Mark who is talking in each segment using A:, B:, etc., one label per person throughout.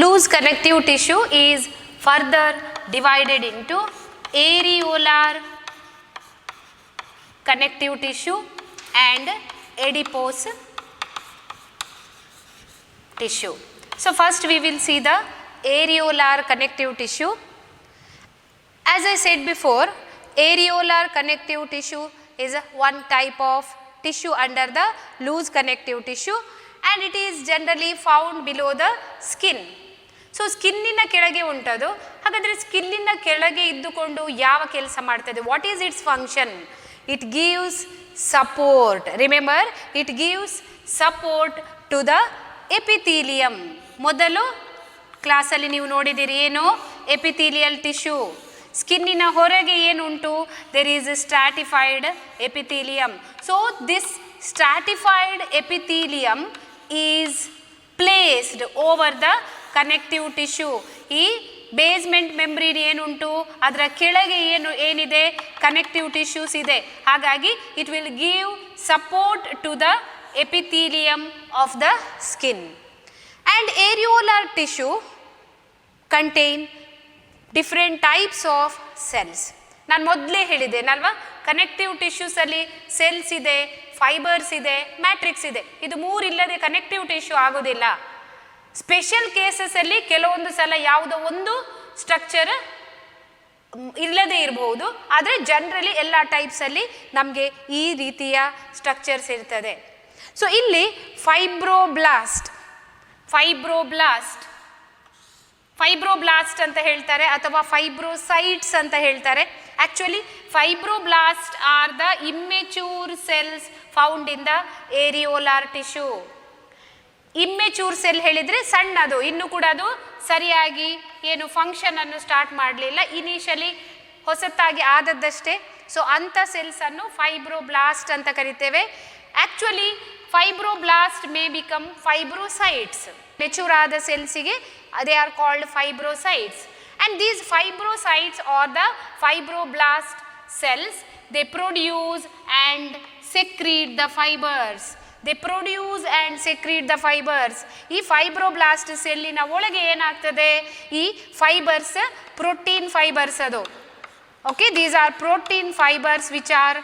A: Loose connective tissue is further divided into areolar connective tissue and adipose tissue. So first we will see the areolar connective tissue. As I said before, areolar connective tissue is one type of tissue under the loose connective tissue and it is generally found below the skin. So ಸ್ಕಿನ್ನಿನ ಕೆಳಗೆ ಉಂಟದು. ಹಾಗಾದರೆ ಸ್ಕಿನ್ನಿನ ಕೆಳಗೆ ಇದ್ದುಕೊಂಡು ಯಾವ ಕೆಲಸ ಮಾಡ್ತದೆ? What is its function? It gives support. Remember, it gives support to the epithelium. ಮೊದಲು ಕ್ಲಾಸಲ್ಲಿ ನೀವು ನೋಡಿದ್ದೀರಿ, ಏನು ಎಪಿಥೀಲಿಯಲ್ ಟಿಶ್ಯೂ. ಸ್ಕಿನ್ನಿನ ಹೊರಗೆ ಏನುಂಟು? There is stratified epithelium. So this stratified epithelium is placed over the connective tissue. ಈ ಬೇಸ್ಮೆಂಟ್ ಮೆಂಬ್ರೇನ್ ಏನುಂಟು ಅದರ ಕೆಳಗೆ ಏನಿದೆ? ಕನೆಕ್ಟಿವ್ ಟಿಶ್ಯೂಸ್ ಇದೆ. ಹಾಗಾಗಿ it will give support to the epithelium of the skin. And areolar tissue contain different types of cells. ನಾನು ಮೊದಲೇ ಹೇಳಿದ್ದೇನಲ್ವಾ, ಕನೆಕ್ಟಿವ್ ಟಿಶ್ಯೂಸಲ್ಲಿ ಸೆಲ್ಸ್ ಇದೆ, ಫೈಬರ್ಸ್ ಇದೆ, ಮ್ಯಾಟ್ರಿಕ್ಸ್ ಇದೆ. ಇದು ಮೂರಿಲ್ಲದೆ ಕನೆಕ್ಟಿವ್ ಟಿಶ್ಯೂ ಆಗೋದಿಲ್ಲ. ಸ್ಪೆಷಲ್ ಕೇಸಸಲ್ಲಿ ಕೆಲವೊಂದು ಸಲ ಯಾವುದೋ ಒಂದು ಸ್ಟ್ರಕ್ಚರ್ ಇಲ್ಲದೆ ಇರಬಹುದು, ಆದರೆ ಜನರಲಿ ಎಲ್ಲ ಟೈಪ್ಸಲ್ಲಿ ನಮಗೆ ಈ ರೀತಿಯ ಸ್ಟ್ರಕ್ಚರ್ಸ್ ಇರ್ತದೆ. ಸೊ ಇಲ್ಲಿ ಫೈಬ್ರೋಬ್ಲಾಸ್ಟ್ ಅಂತ ಹೇಳ್ತಾರೆ ಅಥವಾ ಫೈಬ್ರೋಸೈಟ್ಸ್ ಅಂತ ಹೇಳ್ತಾರೆ. Actually fibroblast are the immature cells found in the areolar tissue. Immature cell ಹೇಳಿದರೆ ಸಣ್ಣದು, ಇನ್ನೂ ಕೂಡ ಅದು ಸರಿಯಾಗಿ ಏನು ಫಂಕ್ಷನನ್ನು ಸ್ಟಾರ್ಟ್ ಮಾಡಲಿಲ್ಲ, ಇನಿಷಿಯಲಿ ಹೊಸತಾಗಿ ಆದದ್ದಷ್ಟೇ. ಸೊ ಅಂಥ ಸೆಲ್ಸನ್ನು ಫೈಬ್ರೋಬ್ಲಾಸ್ಟ್ ಅಂತ ಕರಿತೇವೆ. Actually fibroblast may become fibrocytes. Mature ಆದ ಸೆಲ್ಸಿಗೆ they are called fibrocytes. And these fibrocytes are the fibroblast cells. They produce and secrete the fibers. They produce and secrete the fibers. ಈ fibroblast ಸೆಲ್ಲಿನ ಒಳಗೆ ಏನಾಗ್ತದೆ? ಈ fibers protein fibers ಅದು. Okay, these are protein fibers which are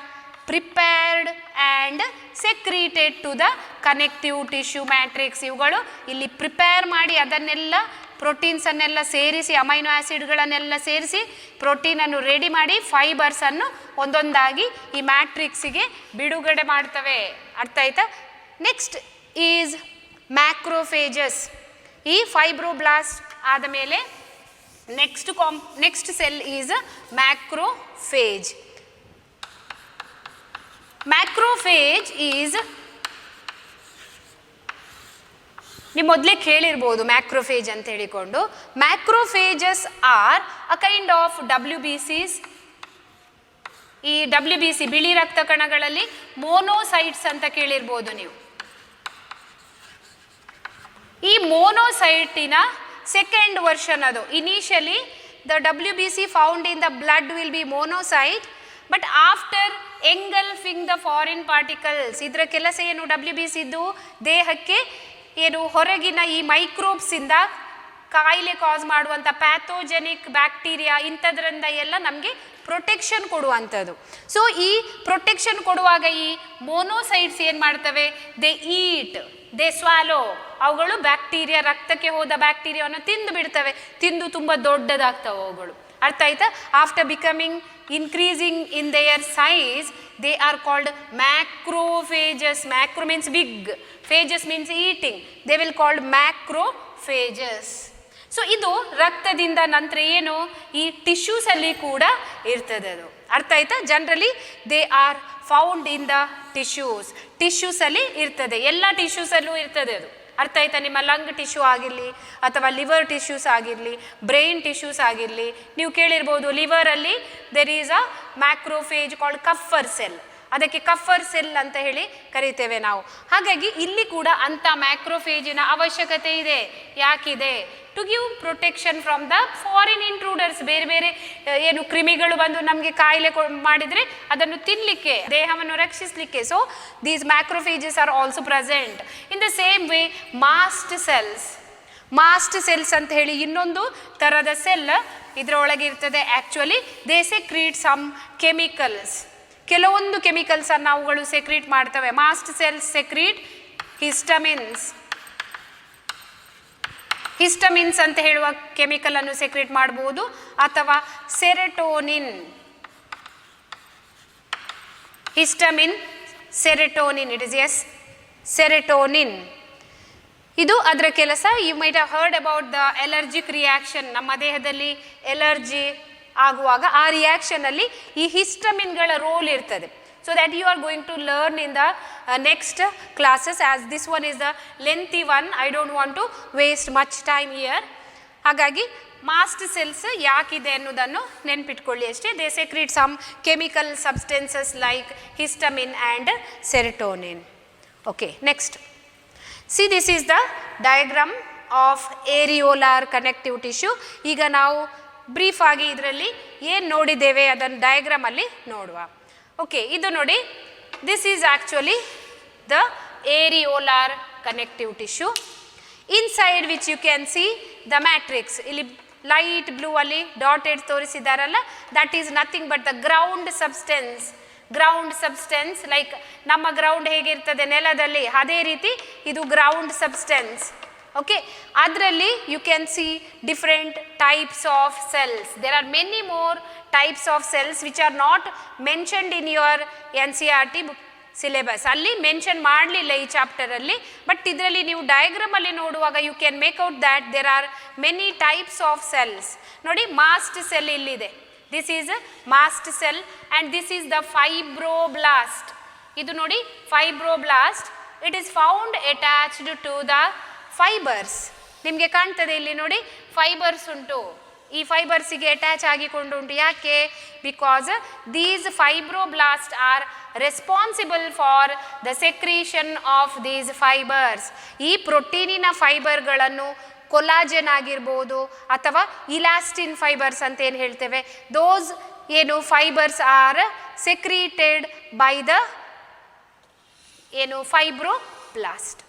A: prepared and secreted to the connective tissue matrix. ಇವುಗಳು ಇಲ್ಲಿ prepare ಮಾಡಿ ಅದನ್ನೆಲ್ಲ ಪ್ರೋಟೀನ್ಸನ್ನೆಲ್ಲ ಸೇರಿಸಿ, ಅಮೈನೋ ಆ್ಯಸಿಡ್ಗಳನ್ನೆಲ್ಲ ಸೇರಿಸಿ ಪ್ರೋಟೀನನ್ನು ರೆಡಿ ಮಾಡಿ ಫೈಬರ್ಸನ್ನು ಒಂದೊಂದಾಗಿ ಈ ಮ್ಯಾಟ್ರಿಕ್ಸಿಗೆ ಬಿಡುಗಡೆ ಮಾಡ್ತವೆ. ಅರ್ಥ ಆಯ್ತಾ? Next is macrophages. ಈ ಫೈಬ್ರೋಬ್ಲಾಸ್ಟ್ ಆದ ಮೇಲೆ next cell is macrophage. Macrophage is, ನೀವು ಮೊದಲೇ ಕೇಳಿರ್ಬೋದು ಮ್ಯಾಕ್ರೋಫೇಜ್ ಅಂತ ಹೇಳಿಕೊಂಡು. Macrophages are a kind of WBCs. ಈ WBC ಬಿಳಿ ರಕ್ತ ಕಣಗಳಲ್ಲಿ ಮೋನೋಸೈಟ್ಸ್ ಅಂತ ಕೇಳಿರ್ಬೋದು ನೀವು. ಈ ಮೋನೋಸೈಟಿನ ಸೆಕೆಂಡ್ ವರ್ಷನ್ ಅದು. Initially the WBC found in the blood will be monocyte, but after engulfing the foreign particles, ಇದರ ಕೆಲಸ ಏನು? WBC ಇದ್ದು ದೇಹಕ್ಕೆ ಏನು ಹೊರಗಿನ ಈ ಮೈಕ್ರೋಬ್ಸಿಂದ ಕಾಯಿಲೆ ಕಾಸ್ ಮಾಡುವಂಥ ಪ್ಯಾಥೋಜೆನಿಕ್ ಬ್ಯಾಕ್ಟೀರಿಯಾ ಇಂಥದ್ರಿಂದ ಎಲ್ಲ ನಮಗೆ ಪ್ರೊಟೆಕ್ಷನ್ ಕೊಡುವಂಥದ್ದು. ಸೊ ಈ ಪ್ರೊಟೆಕ್ಷನ್ ಕೊಡುವಾಗ ಈ ಮೋನೋಸೈಟ್ಸ್ ಏನು ಮಾಡ್ತವೆ? They eat, they swallow. ಅವುಗಳು ಬ್ಯಾಕ್ಟೀರಿಯಾ, ರಕ್ತಕ್ಕೆ ಹೋದ ಬ್ಯಾಕ್ಟೀರಿಯಾವನ್ನು ತಿಂದು ಬಿಡ್ತವೆ. ತಿಂದು ತುಂಬ ದೊಡ್ಡದಾಗ್ತವೆ ಅವುಗಳು. ಅರ್ಥ ಆಯ್ತಾ? After becoming increasing in their size, they are called macrophages. Macro means big, phages means eating. They will called macrophages. So ಇದು ರಕ್ತದಿಂದ ನಂತರ ಏನು ಈ ಟಿಶ್ಯೂಸಲ್ಲಿ ಕೂಡ ಇರ್ತದೆ ಅದು. ಅರ್ಥ ಆಯ್ತಾ? Generally they are found in the ಟಿಶ್ಯೂಸಲ್ಲಿ ಇರ್ತದೆ. ಎಲ್ಲ ಟಿಶ್ಯೂಸಲ್ಲೂ ಇರ್ತದೆ ಅದು. ಅರ್ಥ ಆಯ್ತಾ? ನಿಮ್ಮ ಲಂಗ್ ಟಿಶ್ಯೂ ಆಗಿರಲಿ ಅಥವಾ ಲಿವರ್ ಟಿಶ್ಯೂಸ್ ಆಗಿರಲಿ, ಬ್ರೈನ್ ಟಿಶ್ಯೂಸ್ ಆಗಿರಲಿ. ನೀವು ಕೇಳಿರ್ಬೋದು ಲಿವರಲ್ಲಿ there is a macrophage called Kupffer cell. ಅದಕ್ಕೆ ಕಫರ್ ಸೆಲ್ ಅಂತ ಹೇಳಿ ಕರಿತೇವೆ ನಾವು. ಹಾಗಾಗಿ ಇಲ್ಲಿ ಕೂಡ ಅಂಥ ಮ್ಯಾಕ್ರೋಫೇಜಿನ ಅವಶ್ಯಕತೆ ಇದೆ. ಯಾಕಿದೆ? To give protection from the foreign intruders. ಬೇರೆ ಬೇರೆ ಏನು ಕ್ರಿಮಿಗಳು ಬಂದು ನಮಗೆ ಕಾಯಿಲೆ ಮಾಡಿದರೆ ಅದನ್ನು ತಿನ್ನಲಿಕ್ಕೆ, ದೇಹವನ್ನು ರಕ್ಷಿಸಲಿಕ್ಕೆ. So these macrophages are also present. In the same way mast cells. Mast cells ಅಂತ ಹೇಳಿ ಇನ್ನೊಂದು ಥರದ ಸೆಲ್ ಇದರೊಳಗೆ ಇರ್ತದೆ. Actually they secrete some chemicals, ಕೆಲವೊಂದು ಕೆಮಿಕಲ್ಸನ್ನು ಅವುಗಳು ಸೆಕ್ರೀಟ್ ಮಾಡ್ತವೆ. Mast cells secrete histamines, histamines ಅಂತ ಹೇಳುವ ಕೆಮಿಕಲನ್ನು ಸೆಕ್ರೀಟ್ ಮಾಡಬಹುದು, ಅಥವಾ serotonin, histamine serotonin, it is as serotonin, ಇದು ಅದರ ಕೆಲಸ. You might have heard about the allergic reaction, ನಮ್ಮ ದೇಹದಲ್ಲಿ ಎಲರ್ಜಿ ಆಗುವಾಗ ಆ ರಿಯಾಕ್ಷನಲ್ಲಿ ಈ ಹಿಸ್ಟಮಿನ್ಗಳ ರೋಲ್ ಇರ್ತದೆ. So that you are going to learn in the next classes, as this one is the lengthy one. I don't want to waste much time here. ಹಾಗಾಗಿ mast cells ಯಾಕಿದೆ ಅನ್ನೋದನ್ನು ನೆನ್ಪಿಟ್ಕೊಳ್ಳಿ ಅಷ್ಟೇ. They secrete some chemical substances like histamine and serotonin. Okay, next see this is the diagram of areolar connective tissue. ಈಗ ನಾವು brief ಆಗಿ ಇದರಲ್ಲಿ ಏನು ನೋಡಿದ್ದೇವೆ ಅದನ್ನು ಡಯಾಗ್ರಾಮಲ್ಲಿ ನೋಡುವ. ಓಕೆ, ಇದು ನೋಡಿ, this is actually the areolar connective tissue, inside which you can see the matrix. ಇಲ್ಲಿ ಲೈಟ್ ಬ್ಲೂ ಅಲ್ಲಿ ಡಾಟೆಡ್ ತೋರಿಸಿದ್ದಾರಲ್ಲ, that is nothing but the ground substance. Ground substance like ನಮ್ಮ ಗ್ರೌಂಡ್ ಹೇಗಿರ್ತದೆ ನೆಲದಲ್ಲಿ, ಅದೇ ರೀತಿ ಇದು ಗ್ರೌಂಡ್ ಸಬ್ಸ್ಟೆನ್ಸ್. ಓಕೆ, ಅದರಲ್ಲಿ you can see different types of cells. There are many more types of cells which are not mentioned in your NCERT syllabus. ಅಲ್ಲಿ mention ಮಾಡಲಿಲ್ಲ ಈ ಚಾಪ್ಟರಲ್ಲಿ, ಬಟ್ ಇದರಲ್ಲಿ ನೀವು ಡಯಾಗ್ರಾಮಲ್ಲಿ ನೋಡುವಾಗ you can make out that there are many types of cells. ನೋಡಿ, mast cell ಇಲ್ಲಿದೆ, this is mast cell and this is the fibroblast. ಇದು ನೋಡಿ fibroblast, it is found attached to the fibres. ನಿಮಗೆ ಕಾಣ್ತದೆ ಇಲ್ಲಿ ನೋಡಿ, ಫೈಬರ್ಸ್ ಉಂಟು, ಈ ಫೈಬರ್ಸಿಗೆ ಅಟ್ಯಾಚ್ ಆಗಿಕೊಂಡು ಉಂಟು. ಯಾಕೆ? Because these fibroblast are responsible for the secretion of these fibres. ಈ ಪ್ರೋಟೀನಿನ ಫೈಬರ್ಗಳನ್ನು ಕೊಲಾಜನ್ ಆಗಿರ್ಬೋದು ಅಥವಾ ಇಲಾಸ್ಟಿನ್ ಫೈಬರ್ಸ್ ಅಂತ ಏನು ಹೇಳ್ತೇವೆ, ದೋಸ್ ಏನು fibres R secreted by the ಏನು ಫೈಬ್ರೋಬ್ಲಾಸ್ಟ್.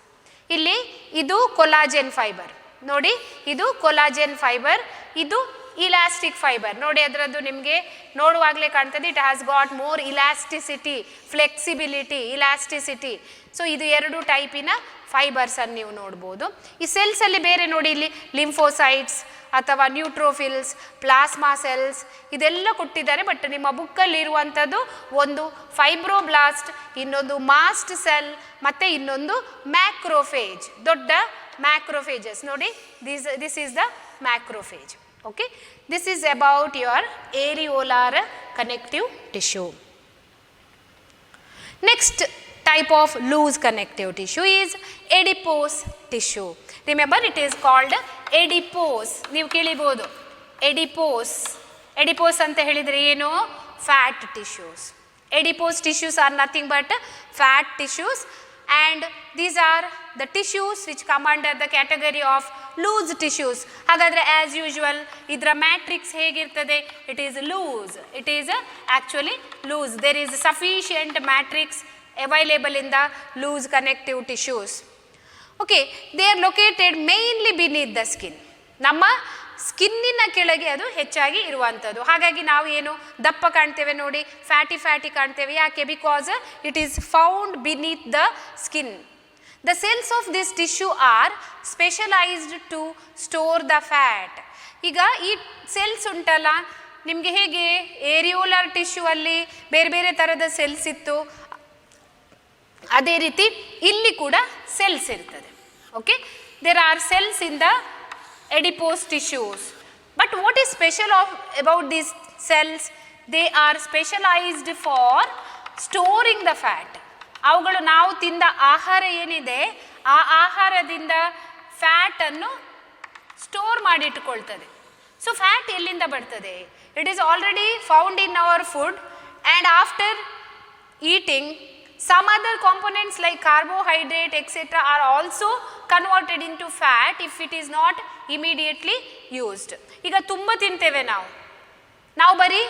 A: ಇಲ್ಲಿ ಇದು ಕೊಲಾಜೆನ್ ಫೈಬರ್ ನೋಡಿ, ಇದು ಕೊಲಾಜೆನ್ ಫೈಬರ್, ಇದು ಇಲಾಸ್ಟಿಕ್ ಫೈಬರ್. ನೋಡಿ ಅದರದ್ದು ನಿಮಗೆ ನೋಡುವಾಗಲೇ ಕಾಣ್ತದೆ, it has got more elasticity, flexibility, elasticity. So ಇದು ಎರಡು ಟೈಪಿನ ಫೈಬರ್ಸನ್ನು ನೀವು ನೋಡ್ಬೋದು. ಈ ಸೆಲ್ಸಲ್ಲಿ ಬೇರೆ ನೋಡಿ, ಇಲ್ಲಿ ಲಿಂಫೋಸೈಟ್ಸ್ ಅಥವಾ ನ್ಯೂಟ್ರೋಫಿಲ್ಸ್, ಪ್ಲಾಸ್ಮಾ ಸೆಲ್ಸ್ ಇದೆಲ್ಲ ಕೊಟ್ಟಿದ್ದಾರೆ. ಬಟ್ ನಿಮ್ಮ ಬುಕ್ಕಲ್ಲಿ ಇರುವಂಥದ್ದು ಒಂದು ಫೈಬ್ರೋಬ್ಲಾಸ್ಟ್, ಇನ್ನೊಂದು ಮಾಸ್ಟ್ ಸೆಲ್, ಮತ್ತು ಇನ್ನೊಂದು ಮ್ಯಾಕ್ರೋಫೇಜ್, ದೊಡ್ಡ ಮ್ಯಾಕ್ರೋಫೇಜಸ್. ನೋಡಿ, this is the macrophage. Okay, this is about your areolar connective tissue. Next type of loose connective tissue is adipose tissue. Remember, it is called adipose. ನೀವು ಕೇಳಿಬಹುದು adipose. adipose ಅಂತ ಹೇಳಿದರೆ ಏನು? fat tissues. adipose tissues are nothing but fat tissues, and these are the tissues which come under the category of loose tissues. ಹಾಗಾದರೆ as usual ಇದರ matrix ಹೇಗಿರ್ತದೆ? It is loose. It is actually loose. There is sufficient matrix available in the loose connective tissues. Okay, they are located mainly beneath the skin. ನಮ್ಮ ಸ್ಕಿನ್ನಿನ ಕೆಳಗೆ ಅದು ಹೆಚ್ಚಾಗಿ ಇರುವಂಥದ್ದು. ಹಾಗಾಗಿ ನಾವು ಏನು ದಪ್ಪ ಕಾಣ್ತೇವೆ ನೋಡಿ, ಫ್ಯಾಟಿ ಕಾಣ್ತೇವೆ. ಯಾಕೆ? Because it is found beneath the skin. The cells of this tissue are specialized to store the fat. ಈಗ ಈ ಸೆಲ್ಸ್ ಉಂಟಲ್ಲ, ನಿಮಗೆ ಹೇಗೆ ಏರಿಯೋಲಾರ್ ಟಿಶ್ಯೂ ಅಲ್ಲಿ ಬೇರೆ ಬೇರೆ ಥರದ ಸೆಲ್ಸ್ ಇತ್ತು, ಅದೇ ರೀತಿ ಇಲ್ಲಿ ಕೂಡ ಸೆಲ್ಸ್ ಇರ್ತದೆ. Okay, there are cells in the adipose tissues. But what is special about these cells? They are specialized for storing the fat. ಅವುಗಳು ನಾವು ತಿಂದ ಆಹಾರ ಏನಿದೆ, ಆ ಆಹಾರದಿಂದ ಫ್ಯಾಟನ್ನು ಸ್ಟೋರ್ ಮಾಡಿಟ್ಟುಕೊಳ್ತದೆ. ಸೊ ಫ್ಯಾಟ್ ಎಲ್ಲಿಂದ ಬರ್ತದೆ? It is already found in our food, and after eating some other components like carbohydrate etc. are also converted into fat if it is not immediately used. ಈಗ ತುಂಬ ತಿಂತೇವೆ ನಾವು ಬರೀ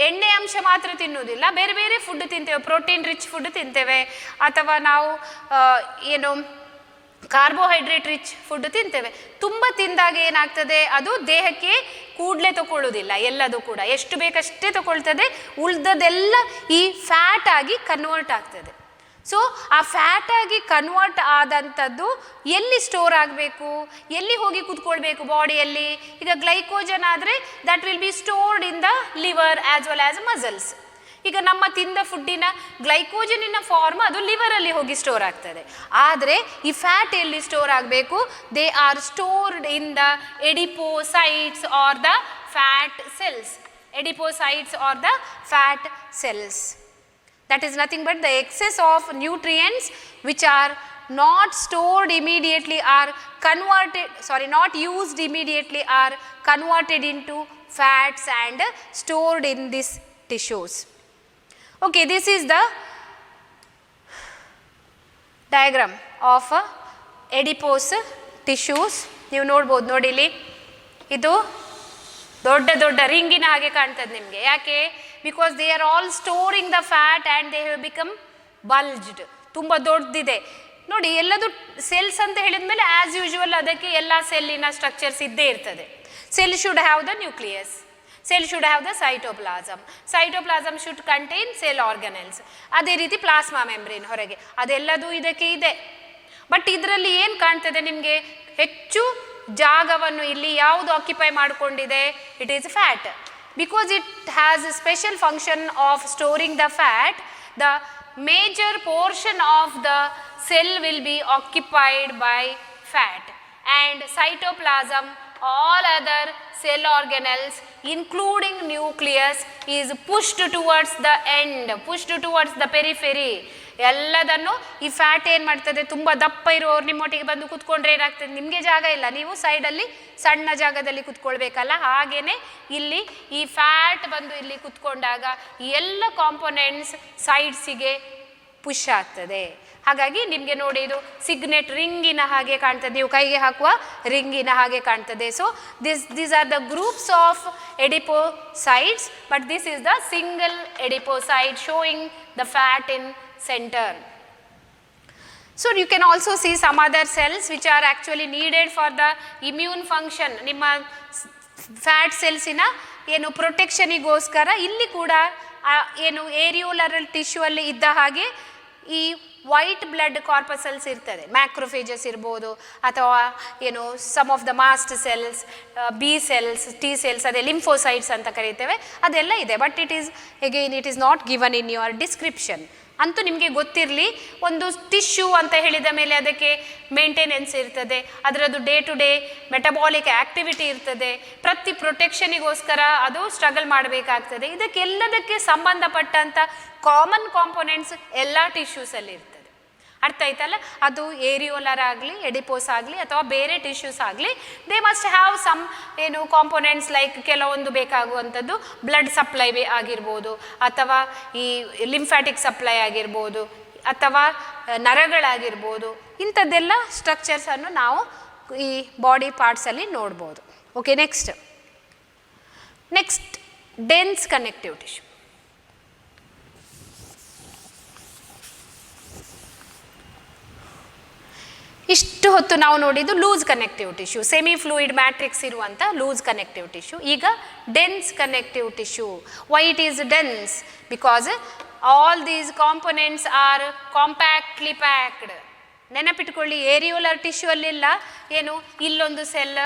A: ಎಣ್ಣೆ ಅಂಶ ಮಾತ್ರ ತಿನ್ನುವುದಿಲ್ಲ, ಬೇರೆ ಬೇರೆ ಫುಡ್ ತಿಂತೇವೆ, ಪ್ರೋಟೀನ್ ರಿಚ್ ಫುಡ್ ತಿಂತೇವೆ, ಅಥವಾ ನಾವು ಏನು ಕಾರ್ಬೋಹೈಡ್ರೇಟ್ ರಿಚ್ ಫುಡ್ ತಿಂತೇವೆ. ತುಂಬ ತಿಂದಾಗ ಏನಾಗ್ತದೆ, ಅದು ದೇಹಕ್ಕೆ ಕೂಡಲೇ ತಗೊಳ್ಳೋದಿಲ್ಲ. ಎಲ್ಲದು ಕೂಡ ಎಷ್ಟು ಬೇಕಷ್ಟೇ ತಗೊಳ್ತದೆ, ಉಳ್ದದೆಲ್ಲ ಈ ಫ್ಯಾಟ್ ಆಗಿ ಕನ್ವರ್ಟ್ ಆಗ್ತದೆ. ಸೊ ಆ ಫ್ಯಾಟ್ ಆಗಿ ಕನ್ವರ್ಟ್ ಆದಂಥದ್ದು ಎಲ್ಲಿ ಸ್ಟೋರ್ ಆಗಬೇಕು, ಎಲ್ಲಿ ಹೋಗಿ ಕೂತ್ಕೊಳ್ಬೇಕು ಬಾಡಿಯಲ್ಲಿ? ಈಗ ಗ್ಲೈಕೋಜನ್ ಆದರೆ that will be stored in the liver as well as muscles. ಈಗ ನಮ್ಮ ತಿಂದ ಫುಡ್ಡಿನ ಗ್ಲೈಕೋಜನಿನ ಫಾರ್ಮ್ ಅದು ಲಿವರಲ್ಲಿ ಹೋಗಿ ಸ್ಟೋರ್ ಆಗ್ತದೆ. ಆದರೆ ಈ ಫ್ಯಾಟ್ ಎಲ್ಲಿ ಸ್ಟೋರ್ ಆಗಬೇಕು? They are stored in the ಎಡಿಪೋಸೈಟ್ಸ್ are the fat cells. ಎಡಿಪೋಸೈಟ್ಸ್ are the fat cells. That is nothing but the excess of nutrients which are not stored immediately are converted, not used immediately, are converted into fats and stored in these tissues. Okay, this is the diagram of adipose tissues. ನೀವು ನೋಡ್ಬೋದು ನೋಡಿ, ಇಲ್ಲಿ ಇದು ದೊಡ್ಡ ದೊಡ್ಡ ರಿಂಗಿನ ಹಾಗೆ ಕಾಣ್ತದೆ ನಿಮಗೆ. ಯಾಕೆ? Because they are all storing the fat and they have become bulged. ತುಂಬ ದೊಡ್ಡದಿದೆ ನೋಡಿ. ಎಲ್ಲದು ಸೆಲ್ಸ್ ಅಂತ ಹೇಳಿದ ಮೇಲೆ ಆ್ಯಸ್ ಯೂಶುವಲ್ ಅದಕ್ಕೆ ಎಲ್ಲ ಸೆಲ್ಲಿನ ಸ್ಟ್ರಕ್ಚರ್ಸ್ ಇದ್ದೇ ಇರ್ತದೆ. Cell should have the nucleus, cell should have the cytoplasm, cytoplasm should contain cell organelles. ಅದೇ ರೀತಿ ಪ್ಲಾಸ್ಮಾ ಮೆಂಬ್ರೇನ್ ಹೊರಗೆ, ಅದೆಲ್ಲದೂ ಇದಕ್ಕೆ ಇದೆ. ಬಟ್ ಇದರಲ್ಲಿ ಏನು ಕಾಣ್ತದೆ ನಿಮಗೆ? ಹೆಚ್ಚು ಜಾಗವನ್ನು ಇಲ್ಲಿ ಯಾವುದು ಆಕ್ಯುಪೈ ಮಾಡಿಕೊಂಡಿದೆ? It is fat. Because it has a special function of storing the fat, the major portion of the cell will be occupied by fat, and cytoplasm, all other cell organelles including nucleus is pushed towards the end, pushed towards the periphery. ಎಲ್ಲದನ್ನು ಈ fat ಏನು ಮಾಡ್ತದೆ, ತುಂಬ ದಪ್ಪ ಇರೋರು ನಿಮ್ಮೊಟ್ಟಿಗೆ ಬಂದು ಕೂತ್ಕೊಂಡ್ರೆ ಏನಾಗ್ತದೆ, ನಿಮಗೆ ಜಾಗ ಇಲ್ಲ, ನೀವು ಸೈಡಲ್ಲಿ ಸಣ್ಣ ಜಾಗದಲ್ಲಿ ಕೂತ್ಕೊಳ್ಬೇಕಲ್ಲ. ಹಾಗೇ ಇಲ್ಲಿ ಈ ಫ್ಯಾಟ್ ಬಂದು ಇಲ್ಲಿ ಕೂತ್ಕೊಂಡಾಗ ಎಲ್ಲ ಕಾಂಪೊನೆಂಟ್ಸ್ ಸೈಡ್ಸಿಗೆ ಪುಷ್ ಆಗ್ತದೆ. ಹಾಗಾಗಿ ನಿಮಗೆ ನೋಡಿ ಇದು ಸಿಗ್ನೆಟ್ ರಿಂಗಿನ ಹಾಗೆ ಕಾಣ್ತದೆ, ನೀವು ಕೈಗೆ ಹಾಕುವ ರಿಂಗಿನ ಹಾಗೆ ಕಾಣ್ತದೆ. So these are the groups of adipocytes, but this is the single adipocyte showing the fat in center. So you can also see some other cells which are actually needed for the immune function. ನಿಮ್ಮ fat ಸೆಲ್ಸಿನ ಏನು ಪ್ರೊಟೆಕ್ಷನಿಗೋಸ್ಕರ ಇಲ್ಲಿ ಕೂಡ ಏನು areolar tissue ಅಲ್ಲಿ ಇದ್ದ ಹಾಗೆ ಈ white blood corpuscles ಇರ್ತದೆ. ಮ್ಯಾಕ್ರೋಫೇಜಸ್ ಇರ್ಬೋದು, ಅಥವಾ ಏನು some of the mast cells, B cells, T cells, ಅದೇ ಲಿಂಫೋಸೈಟ್ಸ್ ಅಂತ ಕರೀತೇವೆ, ಅದೆಲ್ಲ ಇದೆ. But it is not given in your description. ಅಂತೂ ನಿಮಗೆ ಗೊತ್ತಿರಲಿ, ಒಂದು ಟಿಶ್ಯೂ ಅಂತ ಹೇಳಿದ ಮೇಲೆ ಅದಕ್ಕೆ ಮೇಂಟೆನೆನ್ಸ್ ಇರ್ತದೆ, ಅದರದ್ದು day to day metabolic activity ಇರ್ತದೆ, ಪ್ರತಿ ಪ್ರೊಟೆಕ್ಷನಿಗೋಸ್ಕರ ಅದು ಸ್ಟ್ರಗಲ್ ಮಾಡಬೇಕಾಗ್ತದೆ. ಇದಕ್ಕೆಲ್ಲದಕ್ಕೆ ಸಂಬಂಧಪಟ್ಟಂಥ ಕಾಮನ್ ಕಾಂಪೊನೆಂಟ್ಸ್ ಎಲ್ಲ ಟಿಶ್ಯೂಸಲ್ಲಿ ಇರ್ತದೆ. ಅರ್ಥ ಆಯ್ತಲ್ಲ? ಅದು ಏರಿಯೋಲರ್ ಆಗಲಿ, ಎಡಿಪೋಸ್ ಆಗಲಿ, ಅಥವಾ ಬೇರೆ ಟಿಶ್ಯೂಸ್ ಆಗಲಿ, ದೇ ಮಸ್ಟ್ ಹ್ಯಾವ್ ಸಮ್ ಏನು ಕಾಂಪೊನೆಂಟ್ಸ್ ಲೈಕ್ ಕೆಲವೊಂದು ಬೇಕಾಗುವಂಥದ್ದು ಬ್ಲಡ್ ಸಪ್ಲೈ ಆಗಿರ್ಬೋದು, ಅಥವಾ ಈ ಲಿಂಫ್ಯಾಟಿಕ್ ಸಪ್ಲೈ ಆಗಿರ್ಬೋದು, ಅಥವಾ ನರಗಳಾಗಿರ್ಬೋದು. ಇಂಥದ್ದೆಲ್ಲ ಸ್ಟ್ರಕ್ಚರ್ಸನ್ನು ನಾವು ಈ ಬಾಡಿ ಪಾರ್ಟ್ಸಲ್ಲಿ ನೋಡ್ಬೋದು. Okay, next dense connective tissue. ಇಷ್ಟು ಹೊತ್ತು ನಾವು ನೋಡಿದ್ದು loose connective tissue, semi fluid matrix ಇರುವಂಥ ಲೂಸ್ ಕನೆಕ್ಟಿವ್ ಟಿಶ್ಯೂ. ಈಗ dense connective tissue. Why it is dense? Because all these components are compactly packed. ನೆನಪಿಟ್ಕೊಳ್ಳಿ, ಏರಿಯೋಲರ್ ಟಿಶ್ಯೂ ಅಲ್ಲಿಲ್ಲ ಏನು ಇಲ್ಲೊಂದು ಸೆಲ್,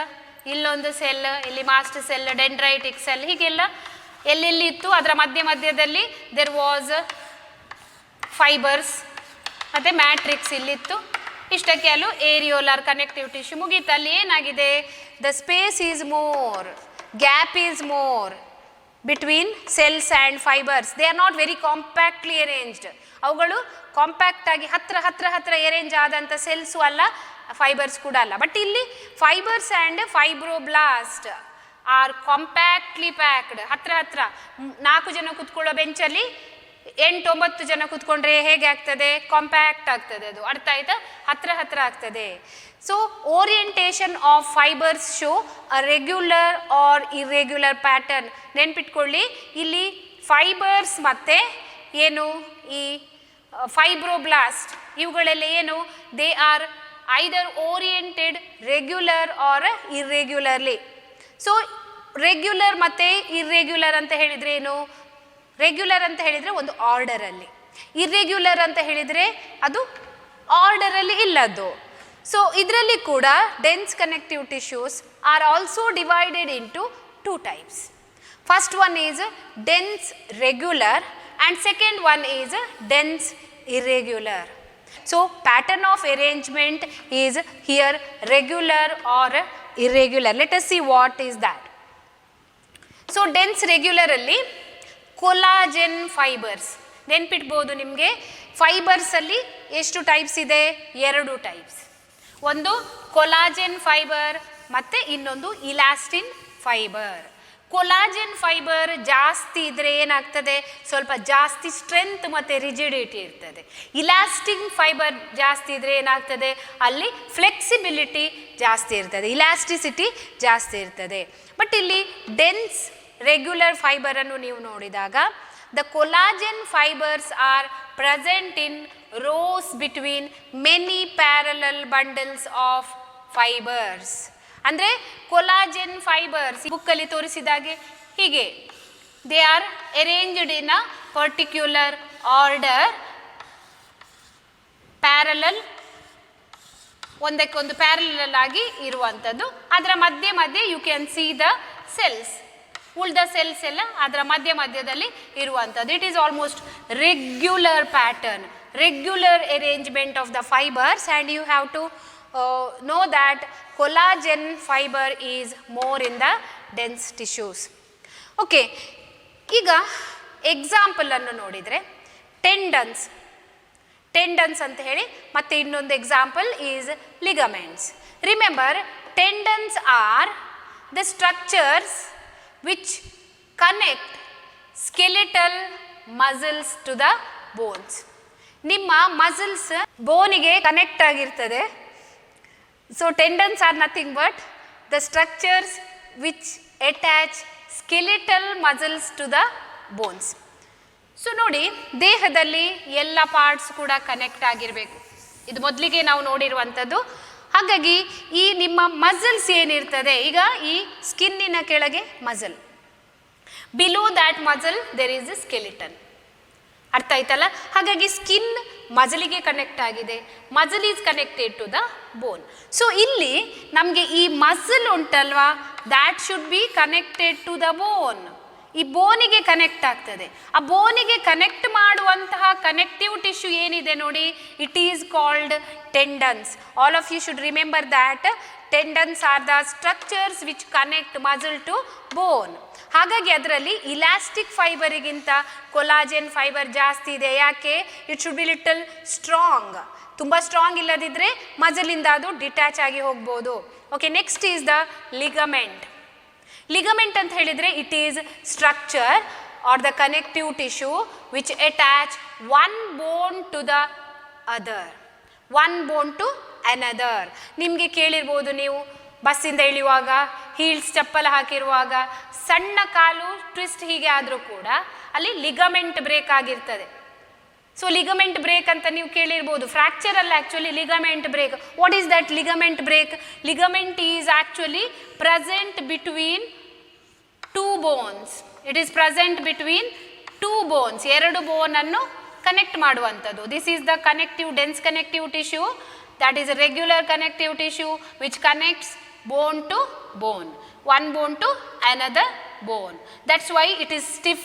A: ಇಲ್ಲೊಂದು ಸೆಲ್, ಇಲ್ಲಿ ಮಾಸ್ಟ್ ಸೆಲ್, ಡೆಂಡ್ರೈಟಿಕ್ ಸೆಲ್, ಹೀಗೆಲ್ಲ ಎಲ್ಲೆಲ್ಲಿ ಇತ್ತು ಅದರ ಮಧ್ಯದಲ್ಲಿ ದೆರ್ ವಾಸ್ ಫೈಬರ್ಸ್ ಮತ್ತು ಮ್ಯಾಟ್ರಿಕ್ಸ್ ಇಲ್ಲಿತ್ತು. ಇಷ್ಟಕ್ಕೆ ಅಲ್ಲೂ ಏರಿಯೋಲರ್ ಕನೆಕ್ಟಿವ್ ಟಿಶ್ಯೂ ಮುಗೀತು. ಅಲ್ಲಿ ಏನಾಗಿದೆ? The space is more, gap is more between cells and fibres. They are not very compactly arranged. ಅವುಗಳು ಕಾಂಪ್ಯಾಕ್ಟ್ ಆಗಿ ಹತ್ರ ಅರೇಂಜ್ ಆದಂಥ ಸೆಲ್ಸು ಅಲ್ಲ, ಫೈಬರ್ಸ್ ಕೂಡ ಅಲ್ಲ. ಬಟ್ ಇಲ್ಲಿ fibres and fibroblast are compactly packed. ಹತ್ರ 4 ಜನ ಕೂತ್ಕೊಳ್ಳೋ ಬೆಂಚಲ್ಲಿ 8-9 ಜನ ಕೂತ್ಕೊಂಡ್ರೆ ಹೇಗೆ ಆಗ್ತದೆ? ಕಾಂಪ್ಯಾಕ್ಟ್ ಆಗ್ತದೆ. ಅದು ಅರ್ಥ ಆಯ್ತಾ? ಹತ್ರ ಆಗ್ತದೆ. So orientation of fibres show a regular or irregular pattern. ನೆನ್ಪಿಟ್ಕೊಳ್ಳಿ, ಇಲ್ಲಿ ಫೈಬರ್ಸ್ ಮತ್ತು ಏನು ಈ ಫೈಬ್ರೋಬ್ಲಾಸ್ಟ್ ಇವುಗಳೆಲ್ಲ ಏನು? They are either oriented regular or irregularly. So regular ಮತ್ತು ಇರ್ರೆಗ್ಯುಲರ್ ಅಂತ ಹೇಳಿದರೆ ಏನು? ರೆಗ್ಯುಲರ್ ಅಂತ ಹೇಳಿದರೆ ಒಂದು ಆರ್ಡರಲ್ಲಿ, ಇರ್ರೆಗ್ಯುಲರ್ ಅಂತ ಹೇಳಿದರೆ ಅದು ಆರ್ಡರಲ್ಲಿ ಇಲ್ಲದ್ದು. ಸೊ ಇದರಲ್ಲಿ ಕೂಡ dense connective tissues are also divided into two types. First one is dense regular and second one is dense irregular. So pattern of arrangement is here regular or irregular. Let us see what is that. So dense regular alli collagen fibers ನೆನಪಿಟ್ಬೋದು ನಿಮಗೆ. Fibres ಅಲ್ಲಿ ಎಷ್ಟು types ಇದೆ? 2 types. ಒಂದು collagen fibre ಮತ್ತು ಇನ್ನೊಂದು ಇಲಾಸ್ಟಿನ್ fibre. Collagen fibre ಜಾಸ್ತಿ ಇದ್ದರೆ ಏನಾಗ್ತದೆ? ಸ್ವಲ್ಪ ಜಾಸ್ತಿ ಸ್ಟ್ರೆಂತ್ ಮತ್ತು ರಿಜಿಡಿಟಿ ಇರ್ತದೆ. ಇಲಾಸ್ಟಿನ್ ಫೈಬರ್ ಜಾಸ್ತಿ ಇದ್ದರೆ ಏನಾಗ್ತದೆ? ಅಲ್ಲಿ ಫ್ಲೆಕ್ಸಿಬಿಲಿಟಿ ಜಾಸ್ತಿ ಇರ್ತದೆ, ಇಲಾಸ್ಟಿಸಿಟಿ ಜಾಸ್ತಿ ಇರ್ತದೆ. ಬಟ್ ಇಲ್ಲಿ ಡೆನ್ಸ್ ರೆಗ್ಯುಲರ್ ಫೈಬರನ್ನು ನೀವು ನೋಡಿದಾಗ the collagen fibers are present in rows between many parallel bundles of fibers. ಅಂದರೆ ಕೊಲಾಜೆನ್ ಫೈಬರ್ಸ್ ಬುಕ್ಕಲ್ಲಿ ತೋರಿಸಿದಾಗೆ ಹೀಗೆ they are arranged in a particular order, parallel, ಒಂದಕ್ಕೊಂದು ಪ್ಯಾರಲಲ್ ಆಗಿ ಇರುವಂಥದ್ದು. ಅದರ ಮಧ್ಯೆ ಮಧ್ಯೆ you can see the cells, ಉಳಿದ ಸೆಲ್ಸ್ ಎಲ್ಲ ಅದರ ಮಧ್ಯದಲ್ಲಿ ಇರುವಂಥದ್ದು. It is almost regular pattern, regular arrangement of the fibres and you have to know that collagen fiber is more in the dense tissues. Okay, ಈಗ example ಅನ್ನು ನೋಡಿದರೆ tendons ಅಂತ ಹೇಳಿ, ಮತ್ತು ಇನ್ನೊಂದು example is ligaments. Remember, tendons are the structures which connect skeletal muscles to the bones. ನಿಮ್ಮ muscles ಬೋನಿಗೆ connect ಆಗಿರ್ತದೆ. So tendons are nothing but the structures which attach skeletal muscles to the bones. So ನೋಡಿ, ದೇಹದಲ್ಲಿ ಎಲ್ಲ parts ಕೂಡ connect ಆಗಿರಬೇಕು. ಇದು ಮೊದಲಿಗೆ ನಾವು ನೋಡಿರುವಂಥದ್ದು. ಹಾಗಾಗಿ ಈ ನಿಮ್ಮ ಮಸಲ್ಸ್ ಏನಿರ್ತದೆ, ಈಗ ಈ ಸ್ಕಿನ್ನಿನ ಕೆಳಗೆ muscle, below that muscle there is a skeleton. ಅರ್ಥ ಆಯ್ತಲ್ಲ? ಹಾಗಾಗಿ ಸ್ಕಿನ್ ಮಜಲಿಗೆ ಕನೆಕ್ಟ್ ಆಗಿದೆ, muscle is connected to the bone. So ಇಲ್ಲಿ ನಮಗೆ ಈ ಮಸಲ್ ಉಂಟಲ್ವಾ, that should be connected to the bone. ಈ ಬೋನಿಗೆ ಕನೆಕ್ಟ್ ಆಗ್ತದೆ. ಆ ಬೋನಿಗೆ ಕನೆಕ್ಟ್ ಮಾಡುವಂತಹ ಕನೆಕ್ಟಿವ್ ಟಿಶ್ಯೂ ಏನಿದೆ ನೋಡಿ, it is called tendons. All of you should remember that tendons are the structures which connect muscle to bone. ಹಾಗಾಗಿ ಅದರಲ್ಲಿ ಇಲಾಸ್ಟಿಕ್ ಫೈಬರಿಗಿಂತ ಕೊಲಾಜೆನ್ ಫೈಬರ್ ಜಾಸ್ತಿ ಇದೆ. ಯಾಕೆ? It should be little strong. ತುಂಬ ಸ್ಟ್ರಾಂಗ್ ಇಲ್ಲದಿದ್ದರೆ ಮಜಲಿಂದ ಅದು ಡಿಟ್ಯಾಚ್ ಆಗಿ ಹೋಗ್ಬೋದು. Okay, next is the ligament. Ligament ಅಂತ ಹೇಳಿದರೆ it is structure are the connective tissue which attach one bone to the other, one bone to another. ನಿಮಗೆ ಕೇಳಿರ್ಬೋದು, ನೀವು ಬಸ್ಸಿಂದ ಇಳಿಯುವಾಗ, ಹೀಲ್ಸ್ ಚಪ್ಪಲ ಹಾಕಿರುವಾಗ ಸಣ್ಣ ಕಾಲು ಟ್ವಿಸ್ಟ್ ಹೀಗೆ ಆದರೂ ಕೂಡ ಅಲ್ಲಿ ಲಿಗಮೆಂಟ್ ಬ್ರೇಕ್ ಆಗಿರ್ತದೆ. ಸೊ ಲಿಗಮೆಂಟ್ ಬ್ರೇಕ್ ಅಂತ ನೀವು ಕೇಳಿರ್ಬೋದು. ಫ್ರ್ಯಾಕ್ಚರ್ ಅಲ್ಲ, actually ligament break. What is that ligament break? Ligament is actually present between two bones. It is present between two bones, ಎರಡು ಬೋನನ್ನು ಕನೆಕ್ಟ್ ಮಾಡುವಂಥದ್ದು. This is the connective dense connective tissue. That is a regular connective tissue which connects bone to bone, one bone to another bone. That's why it is stiff.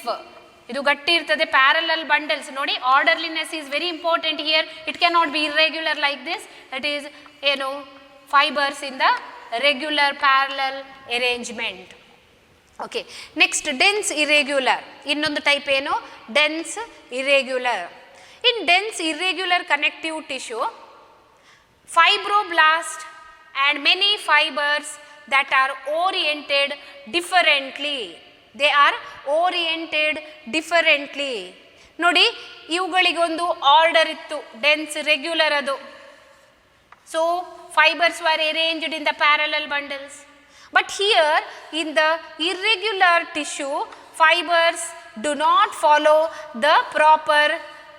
A: ಇದು ಗಟ್ಟಿ ಇರ್ತದೆ. Parallel bundles ನೋಡಿ, orderliness is very important here. It can not be irregular like this. That is ಏನು, fibres in the regular parallel arrangement. Okay, next dense irregular. ಇನ್ನೊಂದು type ಏನು? Dense irregular. In dense irregular connective tissue, fibroblast and many fibers that are oriented differently. They are oriented differently. ನೋಡಿ, ಇವುಗಳಿಗೊಂದು order ಇತ್ತು, dense regular ಅದು. So fibres were arranged in the parallel bundles. But here in the irregular tissue, fibers do not follow the proper